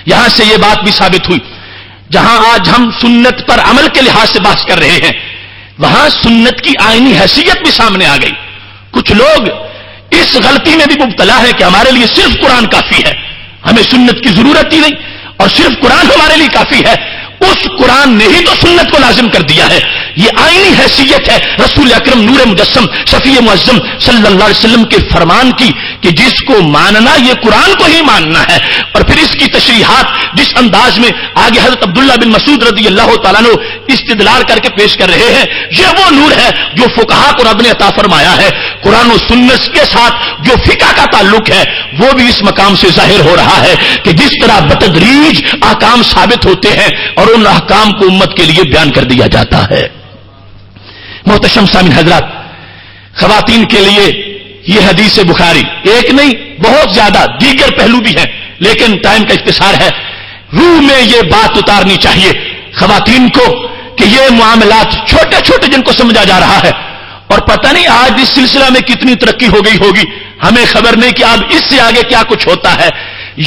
یہاں سے یہ بات بھی ثابت ہوئی، جہاں آج ہم سنت پر عمل کے لحاظ سے بحث کر رہے ہیں وہاں سنت کی آئینی حیثیت بھی سامنے آ گئی۔ کچھ لوگ اس غلطی میں بھی مبتلا ہے کہ ہمارے لیے صرف قرآن کافی ہے، ہمیں سنت کی ضرورت ہی نہیں، اور صرف قرآن ہمارے لیے کافی ہے۔ اس قرآن نے ہی تو سنت کو لازم کر دیا ہے۔ یہ آئینی حیثیت ہے رسول اکرم نور مجسم شفیع معظم صلی اللہ علیہ وسلم کے فرمان کی کہ جس کو ماننا یہ قرآن کو ہی ماننا ہے۔ اور پھر اس کی تشریحات جس انداز میں آگے حضرت عبداللہ بن مسعود رضی اللہ تعالیٰ عنہ استدلال کر کے پیش کر رہے ہیں، یہ وہ نور ہے جو فقہا کو رب نے عطا فرمایا ہے۔ قرآن و سنت کے ساتھ جو فقہ کا تعلق ہے وہ بھی اس مقام سے ظاہر ہو رہا ہے کہ جس طرح بتدریج احکام ثابت ہوتے ہیں اور ان احکام کو امت کے لیے بیان کر دیا جاتا ہے۔ محتشم سامعین حضرات، خواتین کے لیے یہ حدیث بخاری ایک نہیں بہت زیادہ دیگر پہلو بھی ہیں، لیکن ٹائم کا اختصار ہے۔ روح میں یہ بات اتارنی چاہیے خواتین کو کہ یہ معاملات چھوٹے چھوٹے جن کو سمجھا جا رہا ہے، اور پتہ نہیں آج اس سلسلہ میں کتنی ترقی ہو گئی ہوگی، ہمیں خبر نہیں کہ اب اس سے آگے کیا کچھ ہوتا ہے۔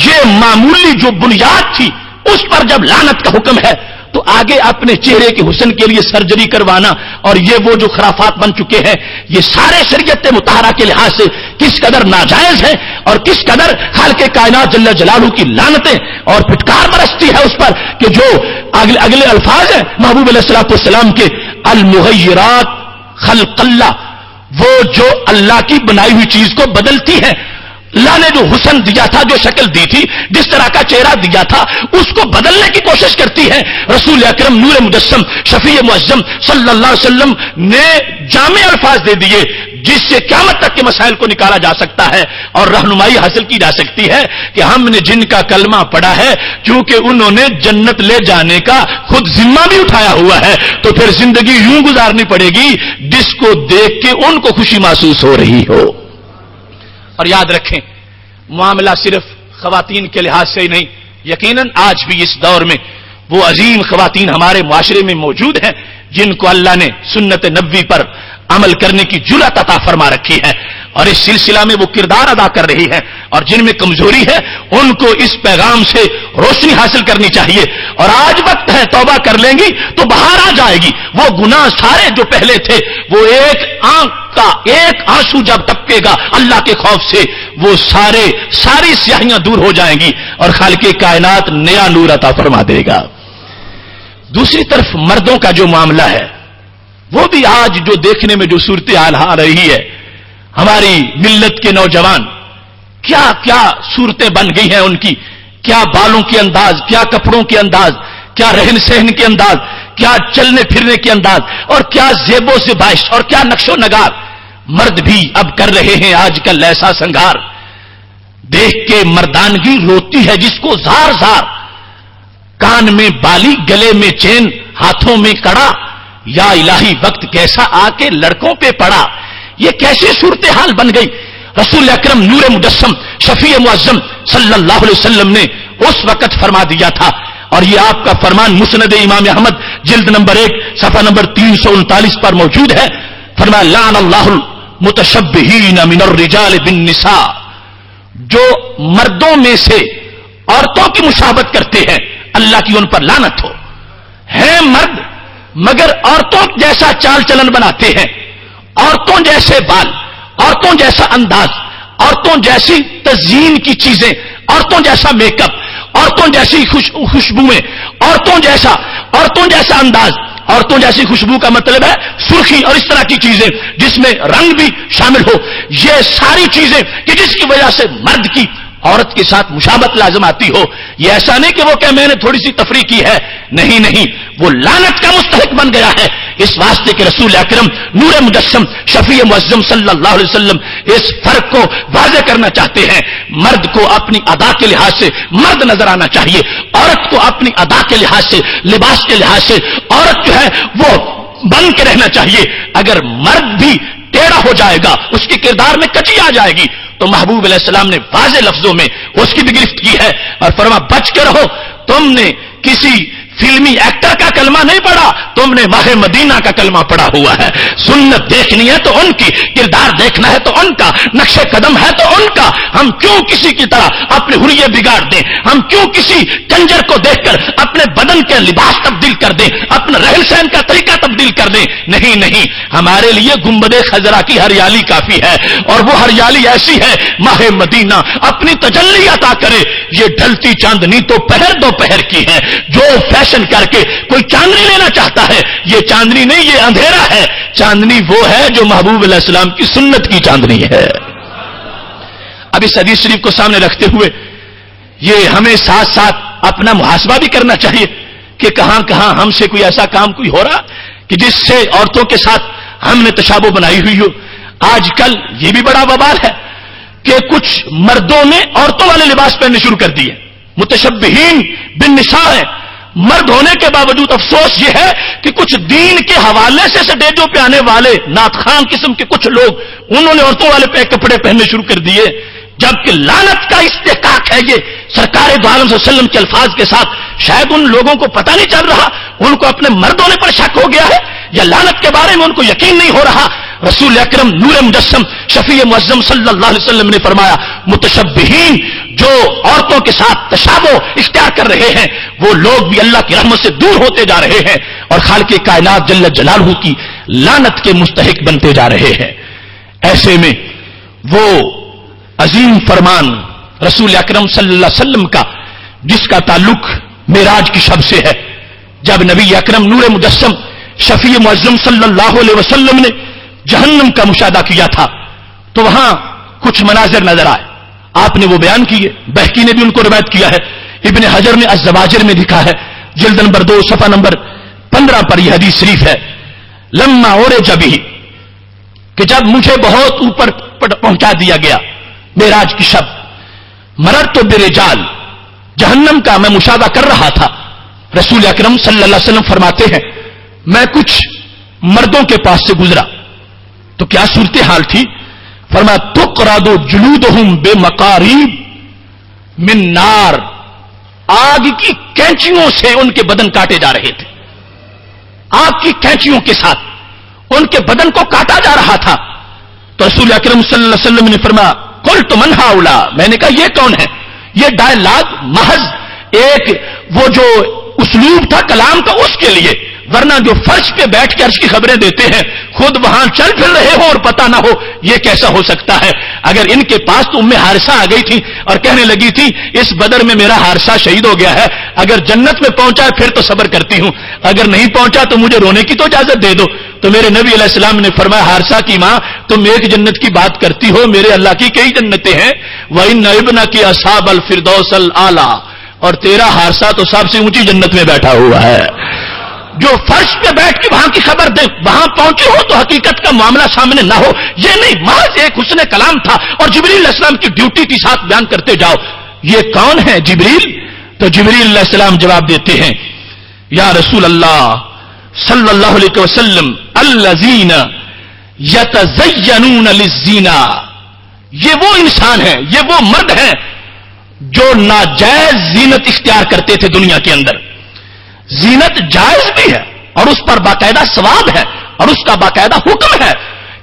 یہ معمولی جو بنیاد تھی اس پر جب لعنت کا حکم ہے تو آگے اپنے چہرے کے حسن کے لیے سرجری کروانا اور یہ وہ جو خرافات بن چکے ہیں، یہ سارے شریعت مطہرہ کے لحاظ سے کس قدر ناجائز ہے اور کس قدر خالق کائنات جل جلالہ کی لعنتیں اور پھٹکار برستی ہے اس پر کہ جو اگلے الفاظ ہیں محبوب علیہ الصلوۃ والسلام کے، المغیرات خلق اللہ، وہ جو اللہ کی بنائی ہوئی چیز کو بدلتی ہے۔ اللہ نے جو حسن دیا تھا، جو شکل دی تھی، جس طرح کا چہرہ دیا تھا، اس کو بدلنے کی کوشش کرتی ہے۔ رسول اکرم نور مجسم شفیع معظم صلی اللہ علیہ وسلم نے جامع الفاظ دے دیے جس سے قیامت تک کے مسائل کو نکالا جا سکتا ہے اور رہنمائی حاصل کی جا سکتی ہے کہ ہم نے جن کا کلمہ پڑھا ہے کیونکہ انہوں نے جنت لے جانے کا خود ذمہ بھی اٹھایا ہوا ہے، تو پھر زندگی یوں گزارنی پڑے گی جس کو دیکھ کے ان کو خوشی محسوس ہو رہی ہو۔ اور یاد رکھیں، معاملہ صرف خواتین کے لحاظ سے ہی نہیں، یقیناً آج بھی اس دور میں وہ عظیم خواتین ہمارے معاشرے میں موجود ہیں جن کو اللہ نے سنت نبوی پر عمل کرنے کی جرأت عطا فرما رکھی ہے اور اس سلسلہ میں وہ کردار ادا کر رہی ہے، اور جن میں کمزوری ہے ان کو اس پیغام سے روشنی حاصل کرنی چاہیے۔ اور آج وقت ہے، توبہ کر لیں گی تو باہر آ جائے گی، وہ گناہ سارے جو پہلے تھے وہ ایک آنکھ کا ایک آنسو جب ٹپکے گا اللہ کے خوف سے وہ ساری سیاہیاں دور ہو جائیں گی اور خالق کائنات نیا نور عطا فرما دے گا۔ دوسری طرف مردوں کا جو معاملہ ہے وہ بھی آج جو دیکھنے میں جو صورتحال آ رہی ہے، ہماری ملت کے نوجوان کیا کیا صورتیں بن گئی ہیں ان کی، کیا بالوں کے انداز، کیا کپڑوں کے انداز، کیا رہن سہن کے انداز، کیا چلنے پھرنے کے انداز، اور کیا زیب و زیبائش اور کیا نقش و نگار۔ مرد بھی اب کر رہے ہیں آج کل ایسا سنگار، دیکھ کے مردانگی روتی ہے جس کو زار زار، کان میں بالی، گلے میں چین، ہاتھوں میں کڑا، یا الہی وقت کیسا آ کے لڑکوں پہ پڑا۔ یہ کیسی صورتحال بن گئی؟ رسول اکرم نور مجسم شفیع معظم صلی اللہ علیہ وسلم نے اس وقت فرما دیا تھا، اور یہ آپ کا فرمان مسند امام احمد جلد نمبر 1 صفحہ نمبر 339 پر موجود ہے۔ فرمایا لعن اللہ المتشبہین من الرجال بالنساء، جو مردوں میں سے عورتوں کی مشابہت کرتے ہیں اللہ کی ان پر لعنت ہو۔ ہیں مرد مگر عورتوں جیسا چال چلن بناتے ہیں، عورتوں جیسے بال، عورتوں جیسا انداز، عورتوں جیسی تزیین کی چیزیں، عورتوں جیسا میک اپ، عورتوں جیسی خوشبوئیں، عورتوں جیسا انداز۔ عورتوں جیسی خوشبو کا مطلب ہے سرخی اور اس طرح کی چیزیں جس میں رنگ بھی شامل ہو، یہ ساری چیزیں کہ جس کی وجہ سے مرد کی عورت کے ساتھ مشابہت لازم آتی ہو۔ یہ ایسا نہیں کہ وہ کہ میں نے تھوڑی سی تفریح کی ہے، نہیں، وہ لعنت کا مستحق بن گیا ہے، اس واسطے کہ رسول اکرم نور مجسم شفیع معظم صلی اللہ علیہ وسلم اس فرق کو واضح کرنا چاہتے ہیں۔ مرد کو اپنی ادا کے لحاظ سے مرد نظر آنا چاہیے، عورت کو اپنی ادا کے لحاظ سے، لباس کے لحاظ سے عورت جو ہے وہ بن کے رہنا چاہیے۔ اگر مرد بھی ٹیڑھا ہو جائے گا، اس کے کردار میں کچی آ جائے گی، تو محبوب علیہ السلام نے واضح لفظوں میں اس کی بھی گرفت کی ہے اور فرما بچ کے رہو، تم نے کسی فلمی ایکٹر کا کلمہ نہیں پڑھا، تم نے ماہ مدینہ کا کلمہ پڑھا ہوا ہے۔ سنت دیکھنی ہے تو ان کی، کردار دیکھنا ہے تو ان کا، نقش قدم ہے تو ان کا، ہم کیوں کسی کی طرح اپنے حلیے بگاڑ دیں؟ ہم کیوں کسی کنجر کو دیکھ کر اپنے بدن کے لباس تبدیل کر دیں، اپنا رہن سہن کا طریقہ تبدیل کر دیں؟ نہیں نہیں، ہمارے لیے گنبد خضرا کی ہریالی کافی ہے، اور وہ ہریالی ایسی ہے ماہ مدینہ اپنی تجلی عطا کرے۔ یہ ڈھلتی چاندنی تو پہر دوپہر کی ہے، جو فیشن کر کے کوئی چاندنی لینا چاہتا ہے، یہ چاندنی نہیں، یہ اندھیرا ہے۔ چاندنی وہ ہے جو محبوب علیہ السلام کی سنت کی چاندنی ہے۔ اب اس حدیث شریف کو سامنے رکھتے ہوئے یہ ہمیں ساتھ ساتھ اپنا محاسبہ بھی کرنا چاہیے کہ کہاں کہاں ہم سے کوئی ایسا کام کوئی ہو رہا کہ جس سے عورتوں کے ساتھ ہم نے تشابہ بنائی ہوئی ہو۔ آج کل یہ بھی بڑا وبال ہے کہ کچھ مردوں نے عورتوں والے لباس پہننے شروع کر دیے، متشبہین بالنساء ہے۔ مرد ہونے کے باوجود افسوس یہ ہے کہ کچھ دین کے حوالے سے سٹیجوں پہ آنے والے نعت خان قسم کے کچھ لوگ، انہوں نے عورتوں والے پہ کپڑے پہننے شروع کر دیے، جبکہ لعنت کا استحقاق ہے یہ سرکار دو عالم صلی اللہ علیہ وسلم کے الفاظ کے ساتھ۔ شاید ان لوگوں کو پتہ نہیں چل رہا، ان کو اپنے مرد ہونے پر شک ہو گیا ہے، یا لعنت کے بارے میں ان کو یقین نہیں ہو رہا۔ رسول اکرم نور مجسم شفیع معظم صلی اللہ علیہ وسلم نے فرمایا، متشبہین جو عورتوں کے ساتھ تشابہ اختیار کر رہے ہیں، وہ لوگ بھی اللہ کی رحمت سے دور ہوتے جا رہے ہیں اور خالق کائنات جل جلالہ کی لعنت کے مستحق بنتے جا رہے ہیں۔ ایسے میں وہ عظیم فرمان رسول اکرم صلی اللہ علیہ وسلم کا، جس کا تعلق معراج کی شب سے ہے، جب نبی اکرم نور مجسم شفیع معظم صلی اللہ علیہ وسلم نے جہنم کا مشاہدہ کیا تھا تو وہاں کچھ مناظر نظر آئے، آپ نے وہ بیان کیے، بہقی نے بھی ان کو روایت کیا ہے، ابن حجر نے الزواجر میں لکھا ہے جلد نمبر 2 صفحہ نمبر 15 پر یہ حدیث شریف ہے، لما عرج به، کہ جب مجھے بہت اوپر پہنچا دیا گیا معراج کی شب، مررت برجال، جہنم کا میں مشاہدہ کر رہا تھا۔ رسول اکرم صلی اللہ علیہ وسلم فرماتے ہیں میں کچھ مردوں کے پاس سے گزرا تو کیا صورتحال تھی؟ فرمایا تقرض جلودہم بمقاریب من نار، آگ کی کینچیوں سے ان کے بدن کاٹے جا رہے تھے، آگ کی کینچیوں کے ساتھ ان کے بدن کو کاٹا جا رہا تھا۔ تو رسول اکرم صلی اللہ علیہ وسلم نے فرمایا قلت من ہؤلاء، میں نے کہا یہ کون ہے؟ یہ ڈائلاگ محض ایک وہ جو اسلوب تھا کلام کا اس کے لیے، ورنہ جو فرش پہ بیٹھ کے عرش کی خبریں دیتے ہیں خود وہاں چل پھر رہے ہو اور پتہ نہ ہو، یہ کیسا ہو سکتا ہے؟ اگر ان کے پاس تو ام حارثہ آ گئی تھی اور کہنے لگی تھی اس بدر میں میرا حارثہ شہید ہو گیا ہے، اگر جنت میں پہنچا ہے پھر تو صبر کرتی ہوں، اگر نہیں پہنچا تو مجھے رونے کی تو اجازت دے دو۔ تو میرے نبی علیہ السلام نے فرمایا حارثہ کی ماں تم ایک جنت کی بات کرتی ہو، میرے اللہ کی کئی جنتیں ہیں، وَإِنَّ ابْنَكِ أَصْحَابَ الْفِرْدَوْسِ الْأَعْلَىٰ، اور تیرا حارثہ تو سب سے اونچی جنت میں بیٹھا ہوا ہے۔ جو فرش پہ بیٹھ کے وہاں کی خبر دے، وہاں پہنچے ہو تو حقیقت کا معاملہ سامنے نہ ہو، یہ نہیں، محض ایک حسن کلام تھا اور جبریل علیہ السلام کی ڈیوٹی کے ساتھ بیان کرتے جاؤ۔ یہ کون ہے جبریل؟ تو جبریل علیہ السلام جواب دیتے ہیں یا رسول اللہ صلی اللہ علیہ وسلم الذین یتزینون للزینا، یہ وہ انسان ہیں، یہ وہ مرد ہیں جو ناجائز زینت اختیار کرتے تھے دنیا کے اندر۔ زینت جائز بھی ہے اور اس پر باقاعدہ ثواب ہے اور اس کا باقاعدہ حکم ہے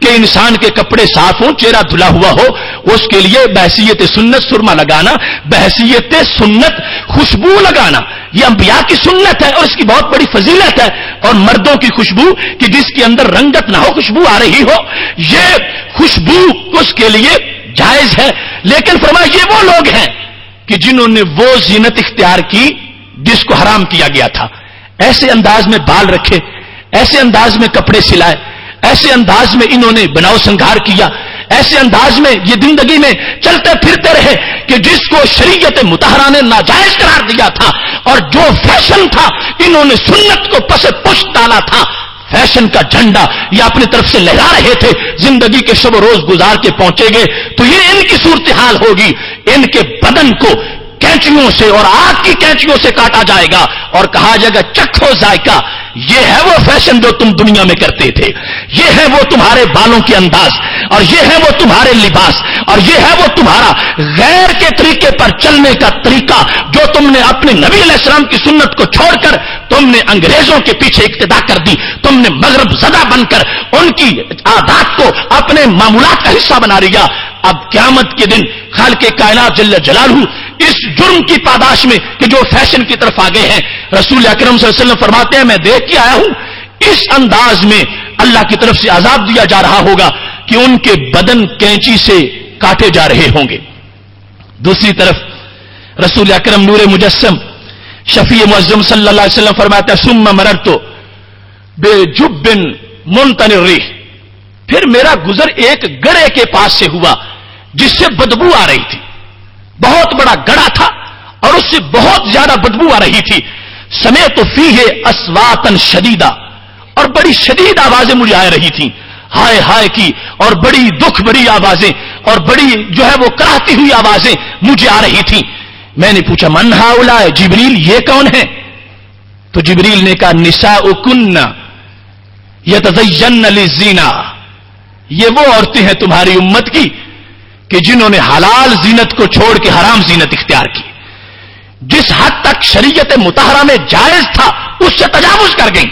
کہ انسان کے کپڑے صاف ہوں، چہرہ دھلا ہوا ہو، اس کے لیے بحیثیت سنت سرما لگانا، بحیثیت سنت خوشبو لگانا، یہ انبیاء کی سنت ہے اور اس کی بہت بڑی فضیلت ہے۔ اور مردوں کی خوشبو کہ جس کے اندر رنگت نہ ہو، خوشبو آ رہی ہو، یہ خوشبو اس کے لیے جائز ہے۔ لیکن فرمایا یہ وہ لوگ ہیں کہ جنہوں نے وہ زینت اختیار کی جس کو حرام کیا گیا تھا، ایسے انداز میں بال رکھے، ایسے انداز میں کپڑے سلائے، ایسے انداز میں انہوں نے بناؤ سنگھار کیا، ایسے انداز میں یہ زندگی میں چلتے پھرتے رہے کہ جس کو شریعت مطہرہ نے ناجائز قرار دیا تھا اور جو فیشن تھا انہوں نے سنت کو پس پشت ڈالا تھا، فیشن کا جھنڈا یہ اپنی طرف سے لہرا رہے تھے، زندگی کے شب و روز گزار کے پہنچے گے تو یہ ان کی صورتحال ہوگی، ان کے بدن کو کینچیوں سے اور آگ کی کینچیوں سے کاٹا جائے گا اور کہا جائے گا چکھو ذائقہ، یہ ہے وہ فیشن جو تم دنیا میں کرتے تھے، یہ ہے وہ تمہارے بالوں کے انداز اور یہ ہے وہ تمہارے لباس اور یہ ہے وہ تمہارا غیر کے طریقے پر چلنے کا طریقہ جو تم نے اپنے نبی علیہ السلام کی سنت کو چھوڑ کر تم نے انگریزوں کے پیچھے اقتدا کر دی، تم نے مغرب زدہ بن کر ان کی عادات کو اپنے معمولات کا حصہ بنا لیا۔ اب قیامت کے دن خالق کائنات جل جلالہ اس جرم کی پاداش میں کہ جو فیشن کی طرف آگے ہیں، رسول اکرم صلی اللہ علیہ وسلم فرماتے ہیں میں دیکھ کے آیا ہوں اس انداز میں اللہ کی طرف سے عذاب دیا جا رہا ہوگا کہ ان کے بدن کینچی سے کاٹے جا رہے ہوں گے۔ دوسری طرف رسول اکرم نور مجسم شفیع معظم صلی اللہ علیہ وسلم فرماتے ہیں ثم مررت بجب منتن الريح، پھر میرا گزر ایک گڑھے کے پاس سے ہوا جس سے بدبو آ رہی تھی، بہت بڑا گڑھا تھا اور اس سے بہت زیادہ بدبو آ رہی تھی۔ سمعت فیہ اصواتا شدیدہ، اور بڑی شدید آوازیں مجھے آ رہی تھیں، ہائے ہائے کی، اور بڑی دکھ بڑی آوازیں اور بڑی جو ہے وہ کراہتی ہوئی آوازیں مجھے آ رہی تھیں۔ میں نے پوچھا من ہؤلاء، جبریل یہ کون ہے؟ تو جبریل نے کہا نساؤکن یتزین للزینا، یہ وہ عورتیں ہیں تمہاری امت کی کہ جنہوں نے حلال زینت کو چھوڑ کے حرام زینت اختیار کی، جس حد تک شریعت مطہرہ میں جائز تھا اس سے تجاوز کر گئیں،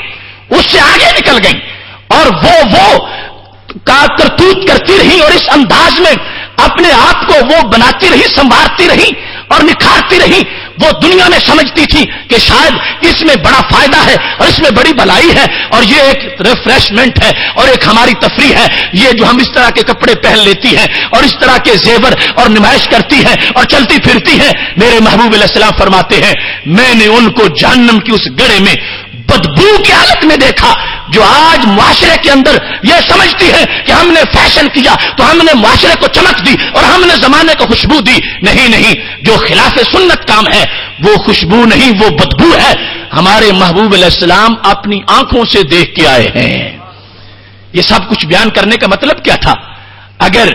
اس سے آگے نکل گئیں، اور وہ کرتوت کرتی رہی اور اس انداز میں اپنے آپ کو وہ بناتی رہی، سنوارتی رہی اور نکھارتی رہی۔ وہ دنیا میں سمجھتی تھی کہ شاید اس میں بڑا فائدہ ہے اور اس میں بڑی بھلائی ہے اور یہ ایک ریفریشمنٹ ہے اور ایک ہماری تفریح ہے، یہ جو ہم اس طرح کے کپڑے پہن لیتی ہیں اور اس طرح کے زیور اور نمائش کرتی ہیں اور چلتی پھرتی ہیں۔ میرے محبوب علیہ السلام فرماتے ہیں میں نے ان کو جہنم کی اس گڑھے میں بدبو کی حالت میں دیکھا، جو آج معاشرے کے اندر یہ سمجھتی ہے کہ ہم نے فیشن کیا تو ہم نے معاشرے کو چمک دی اور ہم نے زمانے کو خوشبو دی۔ نہیں نہیں، جو خلاف سنت کام ہے وہ خوشبو نہیں، وہ بدبو ہے۔ ہمارے محبوب علیہ السلام اپنی آنکھوں سے دیکھ کے آئے ہیں۔ یہ سب کچھ بیان کرنے کا مطلب کیا تھا؟ اگر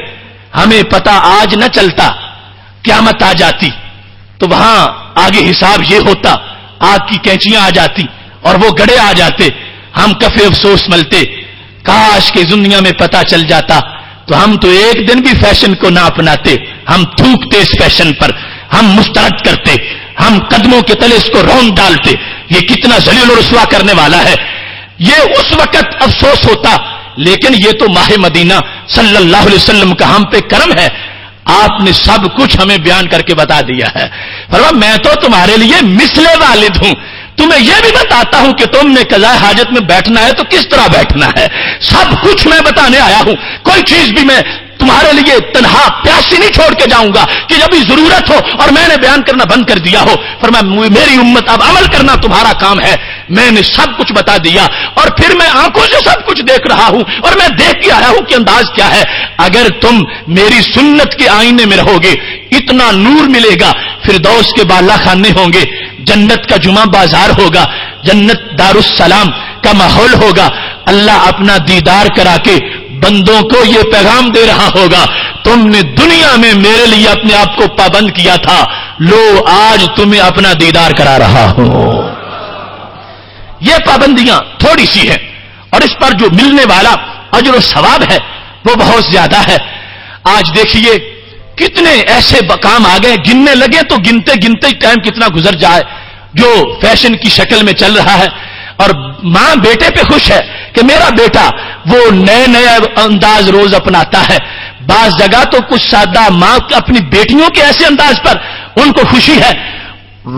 ہمیں پتہ آج نہ چلتا، قیامت آ جاتی تو وہاں آگے حساب یہ ہوتا، آگ کی کینچیاں آ جاتی اور وہ گڑھے آ جاتے، ہم کفے افسوس ملتے۔ کاش کہ دنیا میں پتہ چل جاتا تو ہم تو ایک دن بھی فیشن کو نہ اپناتے، ہم تھوکتے اس فیشن پر، ہم مسترد کرتے، ہم قدموں کے تلے اس کو رون ڈالتے۔ یہ کتنا ذلیل و رسوا کرنے والا ہے، یہ اس وقت افسوس ہوتا، لیکن یہ تو ماہ مدینہ صلی اللہ علیہ وسلم کا ہم پہ کرم ہے، آپ نے سب کچھ ہمیں بیان کر کے بتا دیا ہے۔ فرمایا میں تو تمہارے لیے مثل والد ہوں، تمہیں یہ بھی بتاتا ہوں کہ تم نے قضاء حاجت میں بیٹھنا ہے تو کس طرح بیٹھنا ہے، سب کچھ میں بتانے آیا ہوں۔ کوئی چیز بھی میں تمہارے لیے تنہا پیاسی نہیں چھوڑ کے جاؤں گا کہ جب بھی ضرورت ہو اور میں نے بیان کرنا بند کر دیا ہو۔ فرمایا میری امت اب عمل کرنا تمہارا کام ہے، میں نے سب کچھ بتا دیا اور پھر میں آنکھوں سے سب کچھ دیکھ رہا ہوں اور میں دیکھ کے آیا ہوں کہ انداز کیا ہے۔ اگر تم میری سنت کے آئینے میں رہو گے اتنا نور ملے گا، فردوس کے بالا خانے ہوں گے، جنت کا جمعہ بازار ہوگا، جنت دارالسلام کا ماحول ہوگا، اللہ اپنا دیدار کرا کے بندوں کو یہ پیغام دے رہا ہوگا تم نے دنیا میں میرے لیے اپنے آپ کو پابند کیا تھا، لو آج تمہیں اپنا دیدار کرا رہا ہوں۔ یہ پابندیاں تھوڑی سی ہیں اور اس پر جو ملنے والا اجر و ثواب ہے وہ بہت زیادہ ہے۔ آج دیکھیے کتنے ایسے کام آ گئے، گننے لگے تو گنتے گنتے ٹائم کتنا گزر جائے، جو فیشن کی شکل میں چل رہا ہے، اور ماں بیٹے پہ خوش ہے کہ میرا بیٹا وہ نئے نئے انداز روز اپناتا ہے۔ بعض جگہ تو کچھ سادہ ماں اپنی بیٹیوں کے ایسے انداز پر ان کو خوشی ہے،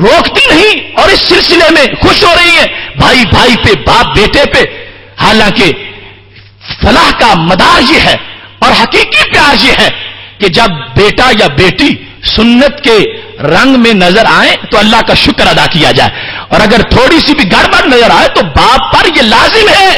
روکتی نہیں اور اس سلسلے میں خوش ہو رہی ہے، بھائی بھائی پہ، باپ بیٹے پہ۔ حالانکہ فلاح کا مدار یہ ہے اور حقیقی پیار یہ ہے کہ جب بیٹا یا بیٹی سنت کے رنگ میں نظر آئے تو اللہ کا شکر ادا کیا جائے، اور اگر تھوڑی سی بھی گڑبڑ نظر آئے تو باپ پر یہ لازم ہے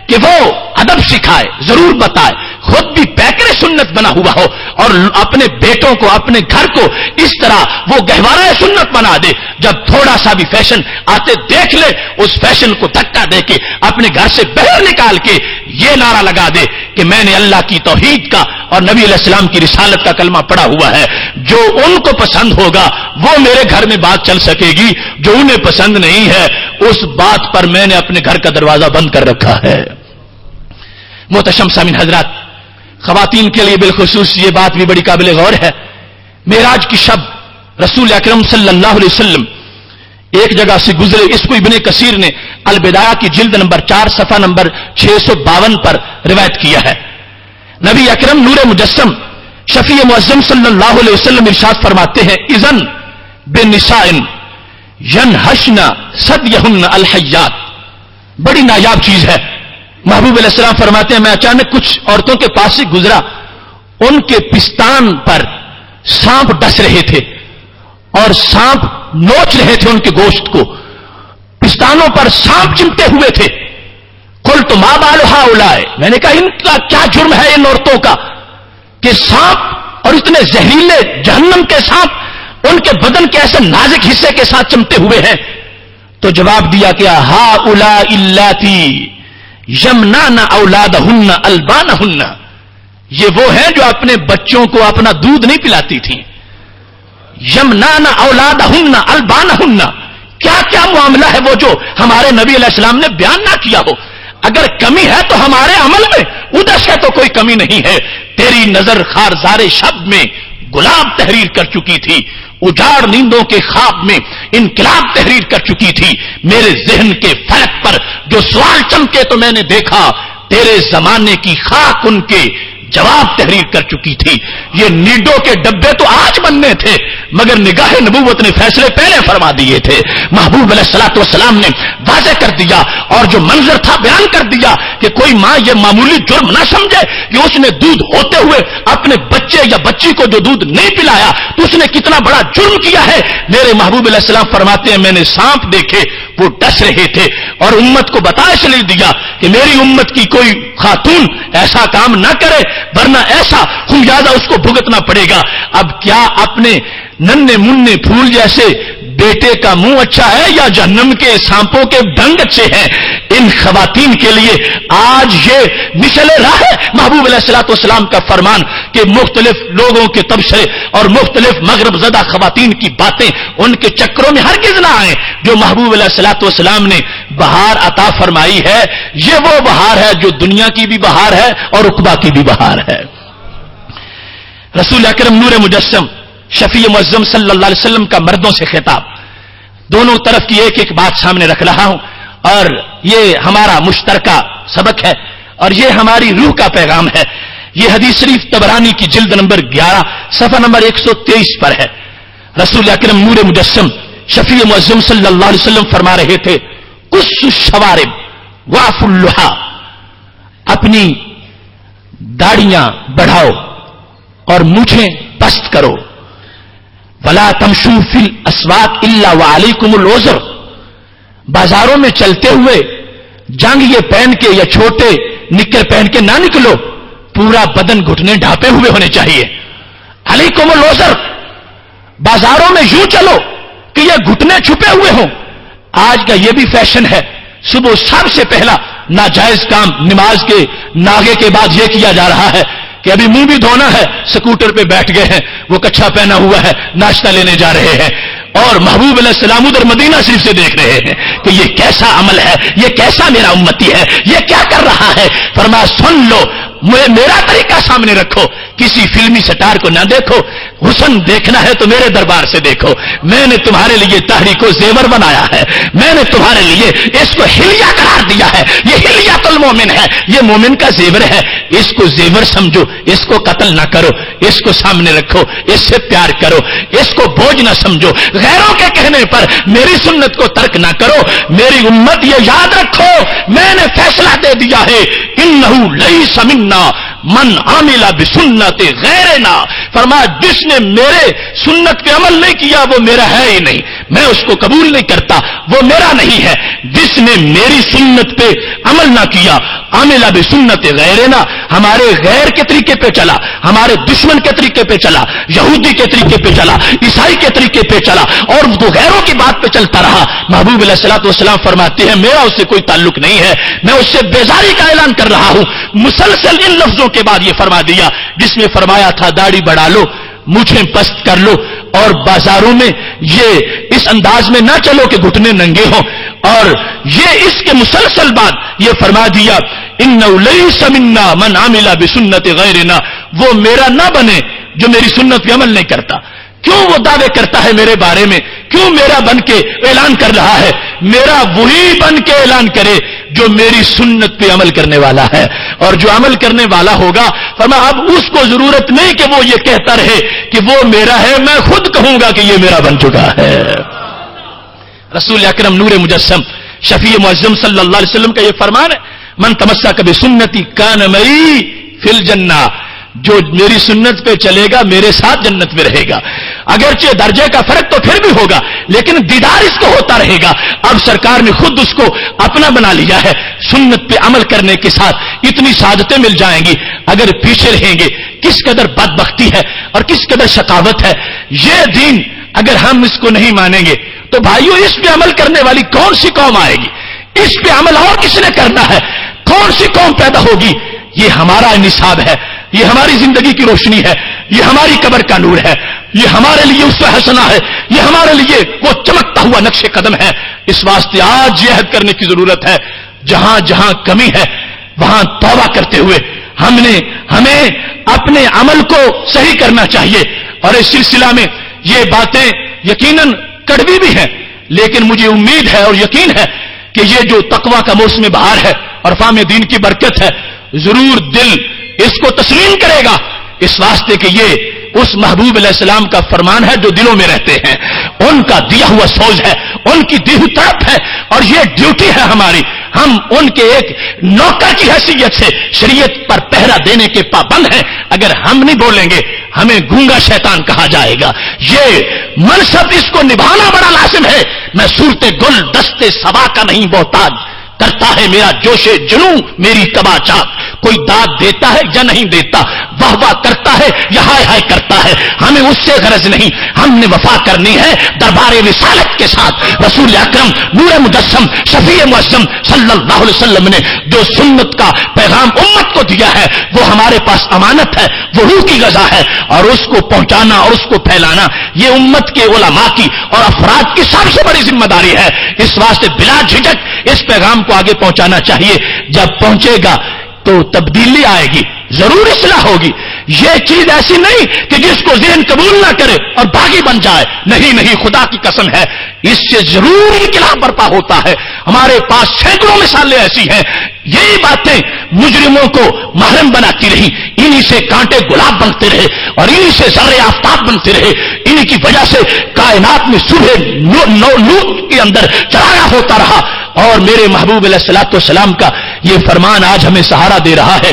کہ وہ ادب سکھائے، ضرور بتائے، خود بھی پیکر سنت بنا ہوا ہو اور اپنے بیٹوں کو، اپنے گھر کو اس طرح وہ گہوارہ سنت بنا دے، جب تھوڑا سا بھی فیشن آتے دیکھ لے اس فیشن کو دھکا دے کے اپنے گھر سے باہر نکال کے یہ نعرہ لگا دے کہ میں نے اللہ کی توحید کا اور نبی علیہ السلام کی رسالت کا کلمہ پڑھا ہوا ہے، جو ان کو پسند ہوگا وہ میرے گھر میں بات چل سکے گی، جو انہیں پسند نہیں ہے اس بات پر میں نے اپنے گھر کا دروازہ بند کر رکھا ہے۔ محتشم سامعین حضرات، خواتین کے لیے بالخصوص یہ بات بھی بڑی قابل غور ہے۔ معراج کی شب رسول اکرم صلی اللہ علیہ وسلم ایک جگہ سے گزرے، اس کو ابن کثیر نے البدایہ کی جلد نمبر 4 صفحہ نمبر 652 پر روایت کیا ہے۔ نبی اکرم نور مجسم شفیع معظم صلی اللہ علیہ وسلم ارشاد فرماتے ہیں اذن بنسائن ینحشن صدیہن الحیات. بڑی نایاب چیز ہے. محبوب علیہ السلام فرماتے ہیں میں اچانک کچھ عورتوں کے پاس سے گزرا, ان کے پستان پر سانپ ڈس رہے تھے اور سانپ نوچ رہے تھے ان کے گوشت کو, پستانوں پر سانپ چمٹے ہوئے تھے. قلت ما بال ہؤلاء, میں نے کہا ان کا کیا جرم ہے ان عورتوں کا کہ سانپ اور اتنے زہریلے جہنم کے سانپ ان کے بدن کے ایسے نازک حصے کے ساتھ چمٹے ہوئے ہیں. تو جواب دیا کہ ہؤلاء اللاتی یمنعن اولادہن البانہن, یہ وہ ہیں جو اپنے بچوں کو اپنا دودھ نہیں پلاتی تھیں. یمنعن اولادہن البانہن, کیا کیا معاملہ ہے وہ جو ہمارے نبی علیہ السلام نے بیان نہ کیا ہو. اگر کمی ہے تو ہمارے عمل میں, ادھر سے تو کوئی کمی نہیں ہے. تیری نظر خارزار شب میں گلاب تحریر کر چکی تھی, اجاڑ نیندوں کے خواب میں انقلاب تحریر کر چکی تھی. میرے ذہن کے فلک پر جو سوال چمکے تو میں نے دیکھا تیرے زمانے کی خاک ان کے جواب تحریر کر چکی تھی. یہ نیڈو کے ڈبے تو آج بننے تھے مگر نگاہ نبوت نے فیصلے پہلے فرما دیے تھے. محبوب علیہ الصلوۃ والسلام نے واضح کر دیا اور جو منظر تھا بیان کر دیا کہ کوئی ماں یہ معمولی جرم نہ سمجھے کہ اس نے دودھ ہوتے ہوئے اپنے بچے یا بچی کو جو دودھ نہیں پلایا تو اس نے کتنا بڑا جرم کیا ہے. میرے محبوب علیہ السلام فرماتے ہیں میں نے سانپ دیکھے وہ ڈس رہے تھے اور امت کو بتا اس لیے دیا کہ میری امت کی کوئی خاتون ایسا کام نہ کرے ورنہ ایسا خمیازہ اس کو بھگتنا پڑے گا. اب کیا اپنے ننھے منھے پھول جیسے بیٹے کا منہ اچھا ہے یا جہنم کے سانپوں کے ڈنگ اچھے ہیں؟ ان خواتین کے لیے آج یہ مثل راہ ہے. محبوب علیہ الصلوۃ والسلام کا فرمان کہ مختلف لوگوں کے تبصرے اور مختلف مغرب زدہ خواتین کی باتیں ان کے چکروں میں ہرگز نہ آئیں. جو محبوب علیہ الصلوۃ والسلام نے بہار عطا فرمائی ہے یہ وہ بہار ہے جو دنیا کی بھی بہار ہے اور عقبہ کی بھی بہار ہے. رسول اکرم نور مجسم شفیع معظم صلی اللہ علیہ وسلم کا مردوں سے خطاب, دونوں طرف کی ایک ایک بات سامنے رکھ رہا ہوں اور یہ ہمارا مشترکہ سبق ہے اور یہ ہماری روح کا پیغام ہے. یہ حدیث شریف طبرانی کی جلد نمبر 11 صفحہ نمبر 123 پر ہے. رسول اکرم نور مجسم شفیع معظم صلی اللہ علیہ وسلم فرما رہے تھے قص الشوارب واف اللحا, اپنی داڑیاں بڑھاؤ اور مونچھیں پست کرو. ولا تمشوا فی الاسواق الا وعلیکم الوزر, بازاروں میں چلتے ہوئے جنگیے پہن کے یا چھوٹے نکر پہن کے نہ نکلو, پورا بدن گھٹنے ڈھانپے ہوئے ہونے چاہیے. علیکم الوزر, بازاروں میں یوں چلو کہ یہ گھٹنے چھپے ہوئے ہوں. آج کا یہ بھی فیشن ہے, صبح سب سے پہلا ناجائز کام نماز کے ناغے کے بعد یہ کیا جا رہا ہے کہ ابھی منہ بھی دھونا ہے, سکوٹر پہ بیٹھ گئے ہیں, وہ کچھا پہنا ہوا ہے, ناشتہ لینے جا رہے ہیں اور محبوب علیہ السلام ادھر مدینہ شریف سے دیکھ رہے ہیں کہ یہ کیسا عمل ہے, یہ کیسا میرا امتی ہے, یہ کیا کر رہا ہے. فرمایا سن لو, میرا طریقہ سامنے رکھو, کسی فلمی سٹار کو نہ دیکھو, حسن دیکھنا ہے تو میرے دربار سے دیکھو. میں نے تمہارے لیے تحریک و زیور بنایا ہے, میں نے تمہارے لیے اس کو حلیہ قرار دیا ہے. یہ حلیۃ المومن ہے, یہ مومن کا زیور ہے. اس کو زیور سمجھو, اس کو قتل نہ کرو, اس کو سامنے رکھو, اس سے پیار کرو, اس کو بوجھ نہ سمجھو. غیروں کے کہنے پر میری سنت کو ترک نہ کرو. میری امت یہ یاد رکھو, میں نے فیصلہ دے دیا ہے انہ لیس منا من عامل بسنت غیرنا. فرمایا جس نے میرے سنت پہ عمل نہیں کیا وہ میرا ہے ہی نہیں, میں اس کو قبول نہیں کرتا, وہ میرا نہیں ہے. جس نے میری سنت پہ عمل نہ کیا, عامل بسنت غیرنا, ہمارے غیر کے طریقے پہ چلا, ہمارے دشمن کے طریقے پہ چلا, یہودی کے طریقے پہ چلا, عیسائی کے طریقے پہ چلا اور وہ غیروں کی بات پہ چلتا رہا. محبوب علیہ الصلوۃ والسلام فرماتے ہیں میرا اس سے کوئی تعلق نہیں ہے, میں اس سے بیزاری کا اعلان کر رہا ہوں. مسلسل ان لفظوں کے بعد یہ فرما دیا جس میں فرمایا تھا داڑھی بڑھا لو, مونچھیں پست کر لو اور بازاروں میں یہ اس انداز میں نہ چلو کہ گھٹنے ننگے ہوں. اور یہ اس کے مسلسل بعد یہ فرما دیا انہ لیس منا من عمل بسنت غیرنا, وہ میرا نہ بنے جو میری سنت پہ عمل نہیں کرتا. کیوں وہ دعوے کرتا ہے میرے بارے میں کیوں میرا بن کے اعلان کر رہا ہے؟ میرا وہی بن کے اعلان کرے جو میری سنت پہ عمل کرنے والا ہے، اور جو عمل کرنے والا ہوگا فرمایا اب اس کو ضرورت نہیں کہ وہ یہ کہتا رہے کہ وہ میرا ہے، میں خود کہوں گا کہ یہ میرا بن چکا ہے۔ رسول اکرم نور مجسم شفیع معظم صلی اللہ علیہ وسلم کا یہ فرمان ہے، من تمسک بسنتی کان معی فی الجنہ، جو میری سنت پہ چلے گا میرے ساتھ جنت میں رہے گا۔ اگرچہ درجے کا فرق تو پھر بھی ہوگا لیکن دیدار اس کو ہوتا رہے گا۔ اب سرکار نے خود اس کو اپنا بنا لیا ہے۔ سنت پہ عمل کرنے کے ساتھ اتنی سعادتیں مل جائیں گی، اگر پیچھے رہیں گے کس قدر بدبختی ہے اور کس قدر شقاوت ہے۔ یہ دین اگر ہم اس کو نہیں مانیں گے تو بھائیو اس پہ عمل کرنے والی کون سی قوم آئے گی؟ اس پہ عمل اور کس نے کرنا ہے؟ کون سی قوم پیدا ہوگی؟ یہ ہمارا نصاب ہے، یہ ہماری زندگی کی روشنی ہے، یہ ہماری قبر کا نور ہے، یہ ہمارے لیے اسوہ حسنہ ہے، یہ ہمارے لیے وہ چمکتا ہوا نقش قدم ہے۔ اس واسطے آج یہ عہد کرنے کی ضرورت ہے، جہاں جہاں کمی ہے وہاں توبہ کرتے ہوئے ہمیں اپنے عمل کو صحیح کرنا چاہیے۔ اور اس سلسلہ میں یہ باتیں یقیناً کڑوی بھی ہیں، لیکن مجھے امید ہے اور یقین ہے کہ یہ جو تقویٰ کا موسم بہار ہے اور فہم دین کی برکت ہے، ضرور دل اس کو تسلیم کرے گا، اس واسطے کہ یہ اس محبوب علیہ السلام کا فرمان ہے جو دلوں میں رہتے ہیں، ان کا دیا ہوا سوز ہے، ان کی دی ہوئی طرف ہے، اور یہ ڈیوٹی ہے ہماری۔ ہم ان کے ایک نوکر کی حیثیت سے شریعت پر پہرا دینے کے پابند ہیں۔ اگر ہم نہیں بولیں گے ہمیں گونگا شیطان کہا جائے گا۔ یہ منصب اس کو نبھانا بڑا لازم ہے۔ میں صورت گل دستے صبا کا نہیں محتاج، کرتا ہے میرا جوش جنوں میری کبا چاک، کوئی داد دیتا ہے یا نہیں دیتا، واہ واہ کرتا ہے یا ہائے ہائے کرتا ہے، ہمیں اس سے غرض نہیں، ہم نے وفا کرنی ہے دربار رسالت کے ساتھ۔ رسول اکرم نور مجسم شفیع معظم صلی اللہ علیہ وسلم نے جو سنت کا پیغام امت کو دیا ہے وہ ہمارے پاس امانت ہے، وہ روح کی غذا ہے، اور اس کو پہنچانا اور اس کو پھیلانا یہ امت کے علماء کی اور افراد کی سب سے بڑی ذمہ داری ہے۔ اس واسطے بلا جھجک اس پیغام کو آگے پہنچانا چاہیے۔ جب پہنچے گا تو تبدیلی آئے گی، ضرور اصلاح ہوگی۔ یہ چیز ایسی نہیں کہ جس کو ذہن قبول نہ کرے اور باغی بن جائے، نہیں نہیں، خدا کی قسم ہے اس سے ضرور انقلاب برپا ہوتا ہے۔ ہمارے پاس سینکڑوں مثالیں ایسی ہیں، یہی باتیں مجرموں کو محرم بناتی رہی، انہی سے کانٹے گلاب بنتے رہے اور انہی سے ذرے آفتاب بنتے رہے، انہی کی وجہ سے کائنات میں صبح نور کے اندر چراغا ہوتا رہا، اور میرے محبوب علیہ الصلوۃ والسلام کا یہ فرمان آج ہمیں سہارا دے رہا ہے۔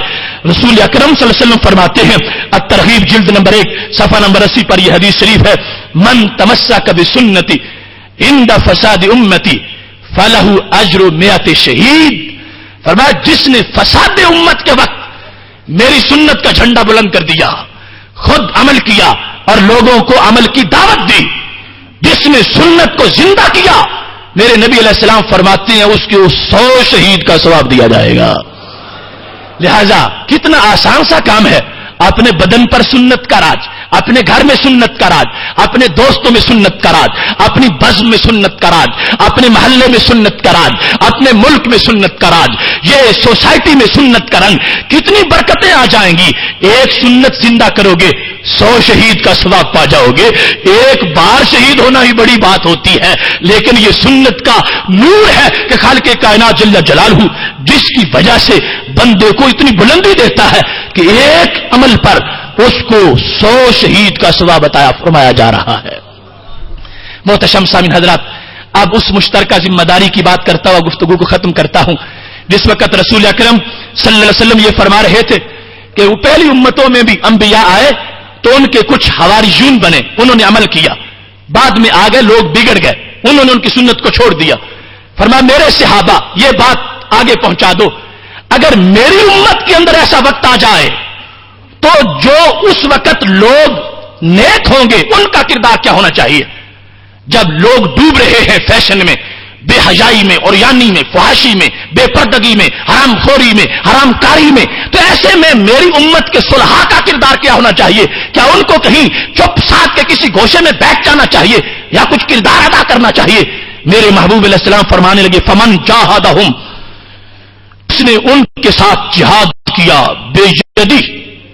رسول اکرم صلی اللہ علیہ وسلم فرماتے ہیں، الترغیب جلد نمبر 1 صفحہ نمبر 80 پر یہ حدیث شریف ہے، من تمسک بسنتی عند فساد امتی فلہ اجر 100 شہید۔ فرمایا جس نے فساد امت کے وقت میری سنت کا جھنڈا بلند کر دیا، خود عمل کیا اور لوگوں کو عمل کی دعوت دی، جس نے سنت کو زندہ کیا، میرے نبی علیہ السلام فرماتے ہیں اس کے 100 شہید کا ثواب دیا جائے گا۔ لہذا کتنا آسان سا کام ہے، اپنے بدن پر سنت کا راج، اپنے گھر میں سنت کا راج، اپنے دوستوں میں سنت کا راج، اپنی بزم میں سنت کا راج، اپنے محلے میں سنت کا راج، اپنے ملک میں سنت کا راج، یہ سوسائٹی میں سنت کا رنگ، کتنی برکتیں آ جائیں گی۔ ایک سنت زندہ کرو گے 100 شہید کا ثواب پا جاؤ گے۔ ایک بار شہید ہونا ہی بڑی بات ہوتی ہے، لیکن یہ سنت کا نور ہے کہ خالق کائنات جل جلالہ جس کی وجہ سے بندے کو اتنی بلندی دیتا ہے کہ ایک عمل پر اس کو 100 شہید کا ثواب عطا فرمایا جا رہا ہے۔ محتشم سامعین حضرات، اب اس مشترکہ ذمہ داری کی بات کرتا ہوا گفتگو کو ختم کرتا ہوں۔ جس وقت رسول اکرم صلی اللہ علیہ وسلم یہ فرما رہے تھے کہ وہ پہلی امتوں میں بھی انبیاء آئے تو ان کے کچھ حواریون بنے، انہوں نے عمل کیا، بعد میں آگے لوگ بگڑ گئے، انہوں نے ان کی سنت کو چھوڑ دیا۔ فرمایا میرے صحابہ یہ بات آگے پہنچا دو، اگر میری امت کے اندر ایسا وقت آ جائے تو جو اس وقت لوگ نیک ہوں گے ان کا کردار کیا ہونا چاہیے؟ جب لوگ ڈوب رہے ہیں فیشن میں، بے حیائی میں، اوریانی میں، فحاشی میں، بے پردگی میں، حرام خوری میں، حرام کاری میں، تو ایسے میں میری امت کے صلحاء کا کردار کیا ہونا چاہیے؟ کیا ان کو کہیں چپ ساتھ کے کسی گوشے میں بیٹھ جانا چاہیے یا کچھ کردار ادا کرنا چاہیے؟ میرے محبوب علیہ السلام فرمانے لگے، فمن جاہدہم، اس نے ان کے ساتھ جہاد کیا، بے یدی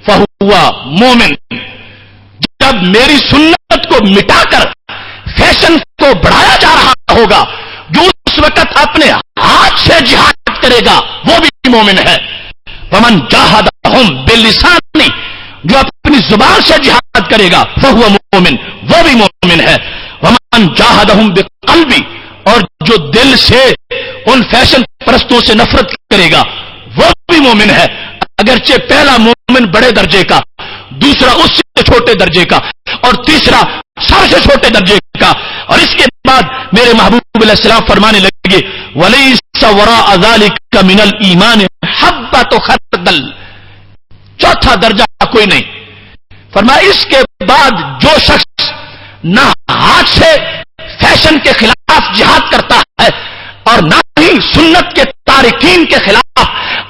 فہوا مومن۔ جب میری سنت کو مٹا کر فیشن کو کو بڑھایا جا رہا ہوگا، جو اس وقت اپنے ہاتھ سے جہاد کرے گا وہ بھی مومن ہے. ومن جاہدہم باللسان، جو اپنی زبان سے جہاد کرے گا فہو مومن، وہ بھی مومن ہے. ومن جاہدہم بقلبی، اور جو دل سے ان فیشن پرستوں سے نفرت کرے گا وہ بھی مومن ہے. اگرچہ پہلا مومن بڑے درجے کا، دوسرا اس سے چھوٹے درجے کا، اور تیسرا سب سے چھوٹے درجے کا. اور اس کے بعد میرے محبوب علیہ السلام فرمانے لگے وَلَيْسَ وَرَاءَ ذَلِكَ مِنَ الْإِيمَانِ حَبَّةُ خَرْدَلٍ، چوتھا درجہ کوئی نہیں. فرمایا اس کے بعد جو شخص نہ ہاتھ سے فیشن کے خلاف جہاد کرتا ہے اور نہ ہی سنت کے تارکین کے خلاف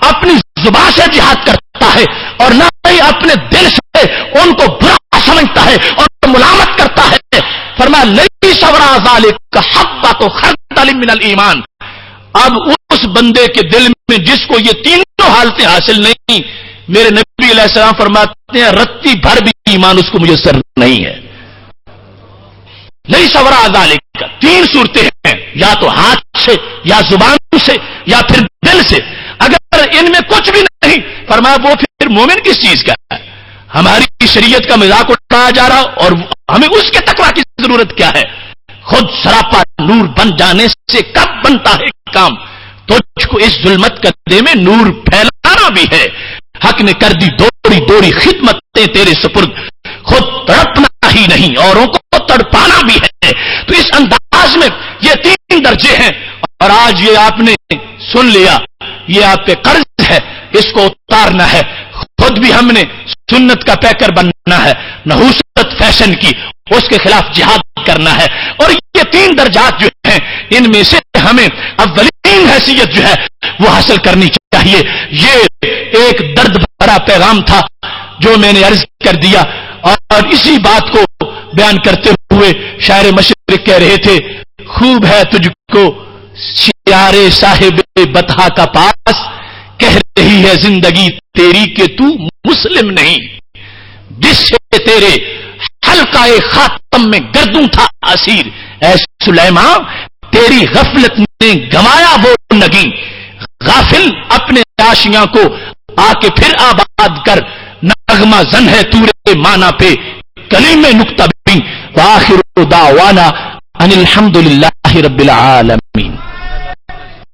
اپنی زبان سے جہاد کرتا ہے اور نہ ہی اپنے دل سے ان کو برا سمجھتا ہے اور ملامت کرتا ہے، فرمایا لیس وراء ذلک حبۃ خردل من الایمان. اب اس بندے کے دل میں جس کو یہ تینوں حالتیں حاصل نہیں، میرے نبی علیہ السلام فرماتے ہیں رتی بھر بھی ایمان اس کو میسر نہیں ہے. لیس وراء ذلک، تین صورتیں ہیں، یا تو ہاتھ سے یا زبان سے یا پھر دل سے. اگر ان میں کچھ بھی نہیں، فرمایا وہ پھر مومن کس چیز کا ہے؟ ہماری شریعت کا مذاق اٹھایا جا رہا اور ہمیں اس کے تقویٰ کی ضرورت کیا ہے؟ خود سراپا نور بن جانے سے کب بنتا ہے کام؟ تجھ کو اس ظلمت قدے میں نور پھیلانا بھی ہے. حق نے کر دی دوری دوری خدمتیں تیرے سپرد، خود تڑپنا ہی نہیں اوروں کو تڑپانا بھی ہے. تو اس انداز میں یہ تین درجے ہیں، اور آج یہ آپ نے سن لیا، یہ آپ پہ قرض ہے، اس کو اتارنا ہے. خود بھی ہم نے سنت کا پیکر بننا ہے، نحوست فیشن کی اس کے خلاف جہاد کرنا ہے. اور یہ تین درجات جو ہیں ان میں سے ہمیں اولین حیثیت جو ہے وہ حاصل کرنی چاہیے. یہ ایک درد بھرا پیغام تھا جو میں نے عرض کر دیا، اور اسی بات کو بیان کرتے ہوئے شاعر مشرق کہہ رہے تھے خوب ہے تجھ کو شیار صاحب بطحا کا پاس، کہہ رہی ہے زندگی تیری کہ تو مسلم نہیں. جس سے تیرے حلقہ خاتم میں گردوں تھا اسیر، اے سلیمان تیری غفلت نے گنوایا وہ نگیں. غافل اپنے عاشیاں کو آ کے پھر آباد کر، نغمہ زن ہے تورے مانا پہ کلیم نکتہ بین. وآخر دعوانا ان الحمد للہ رب العالمین.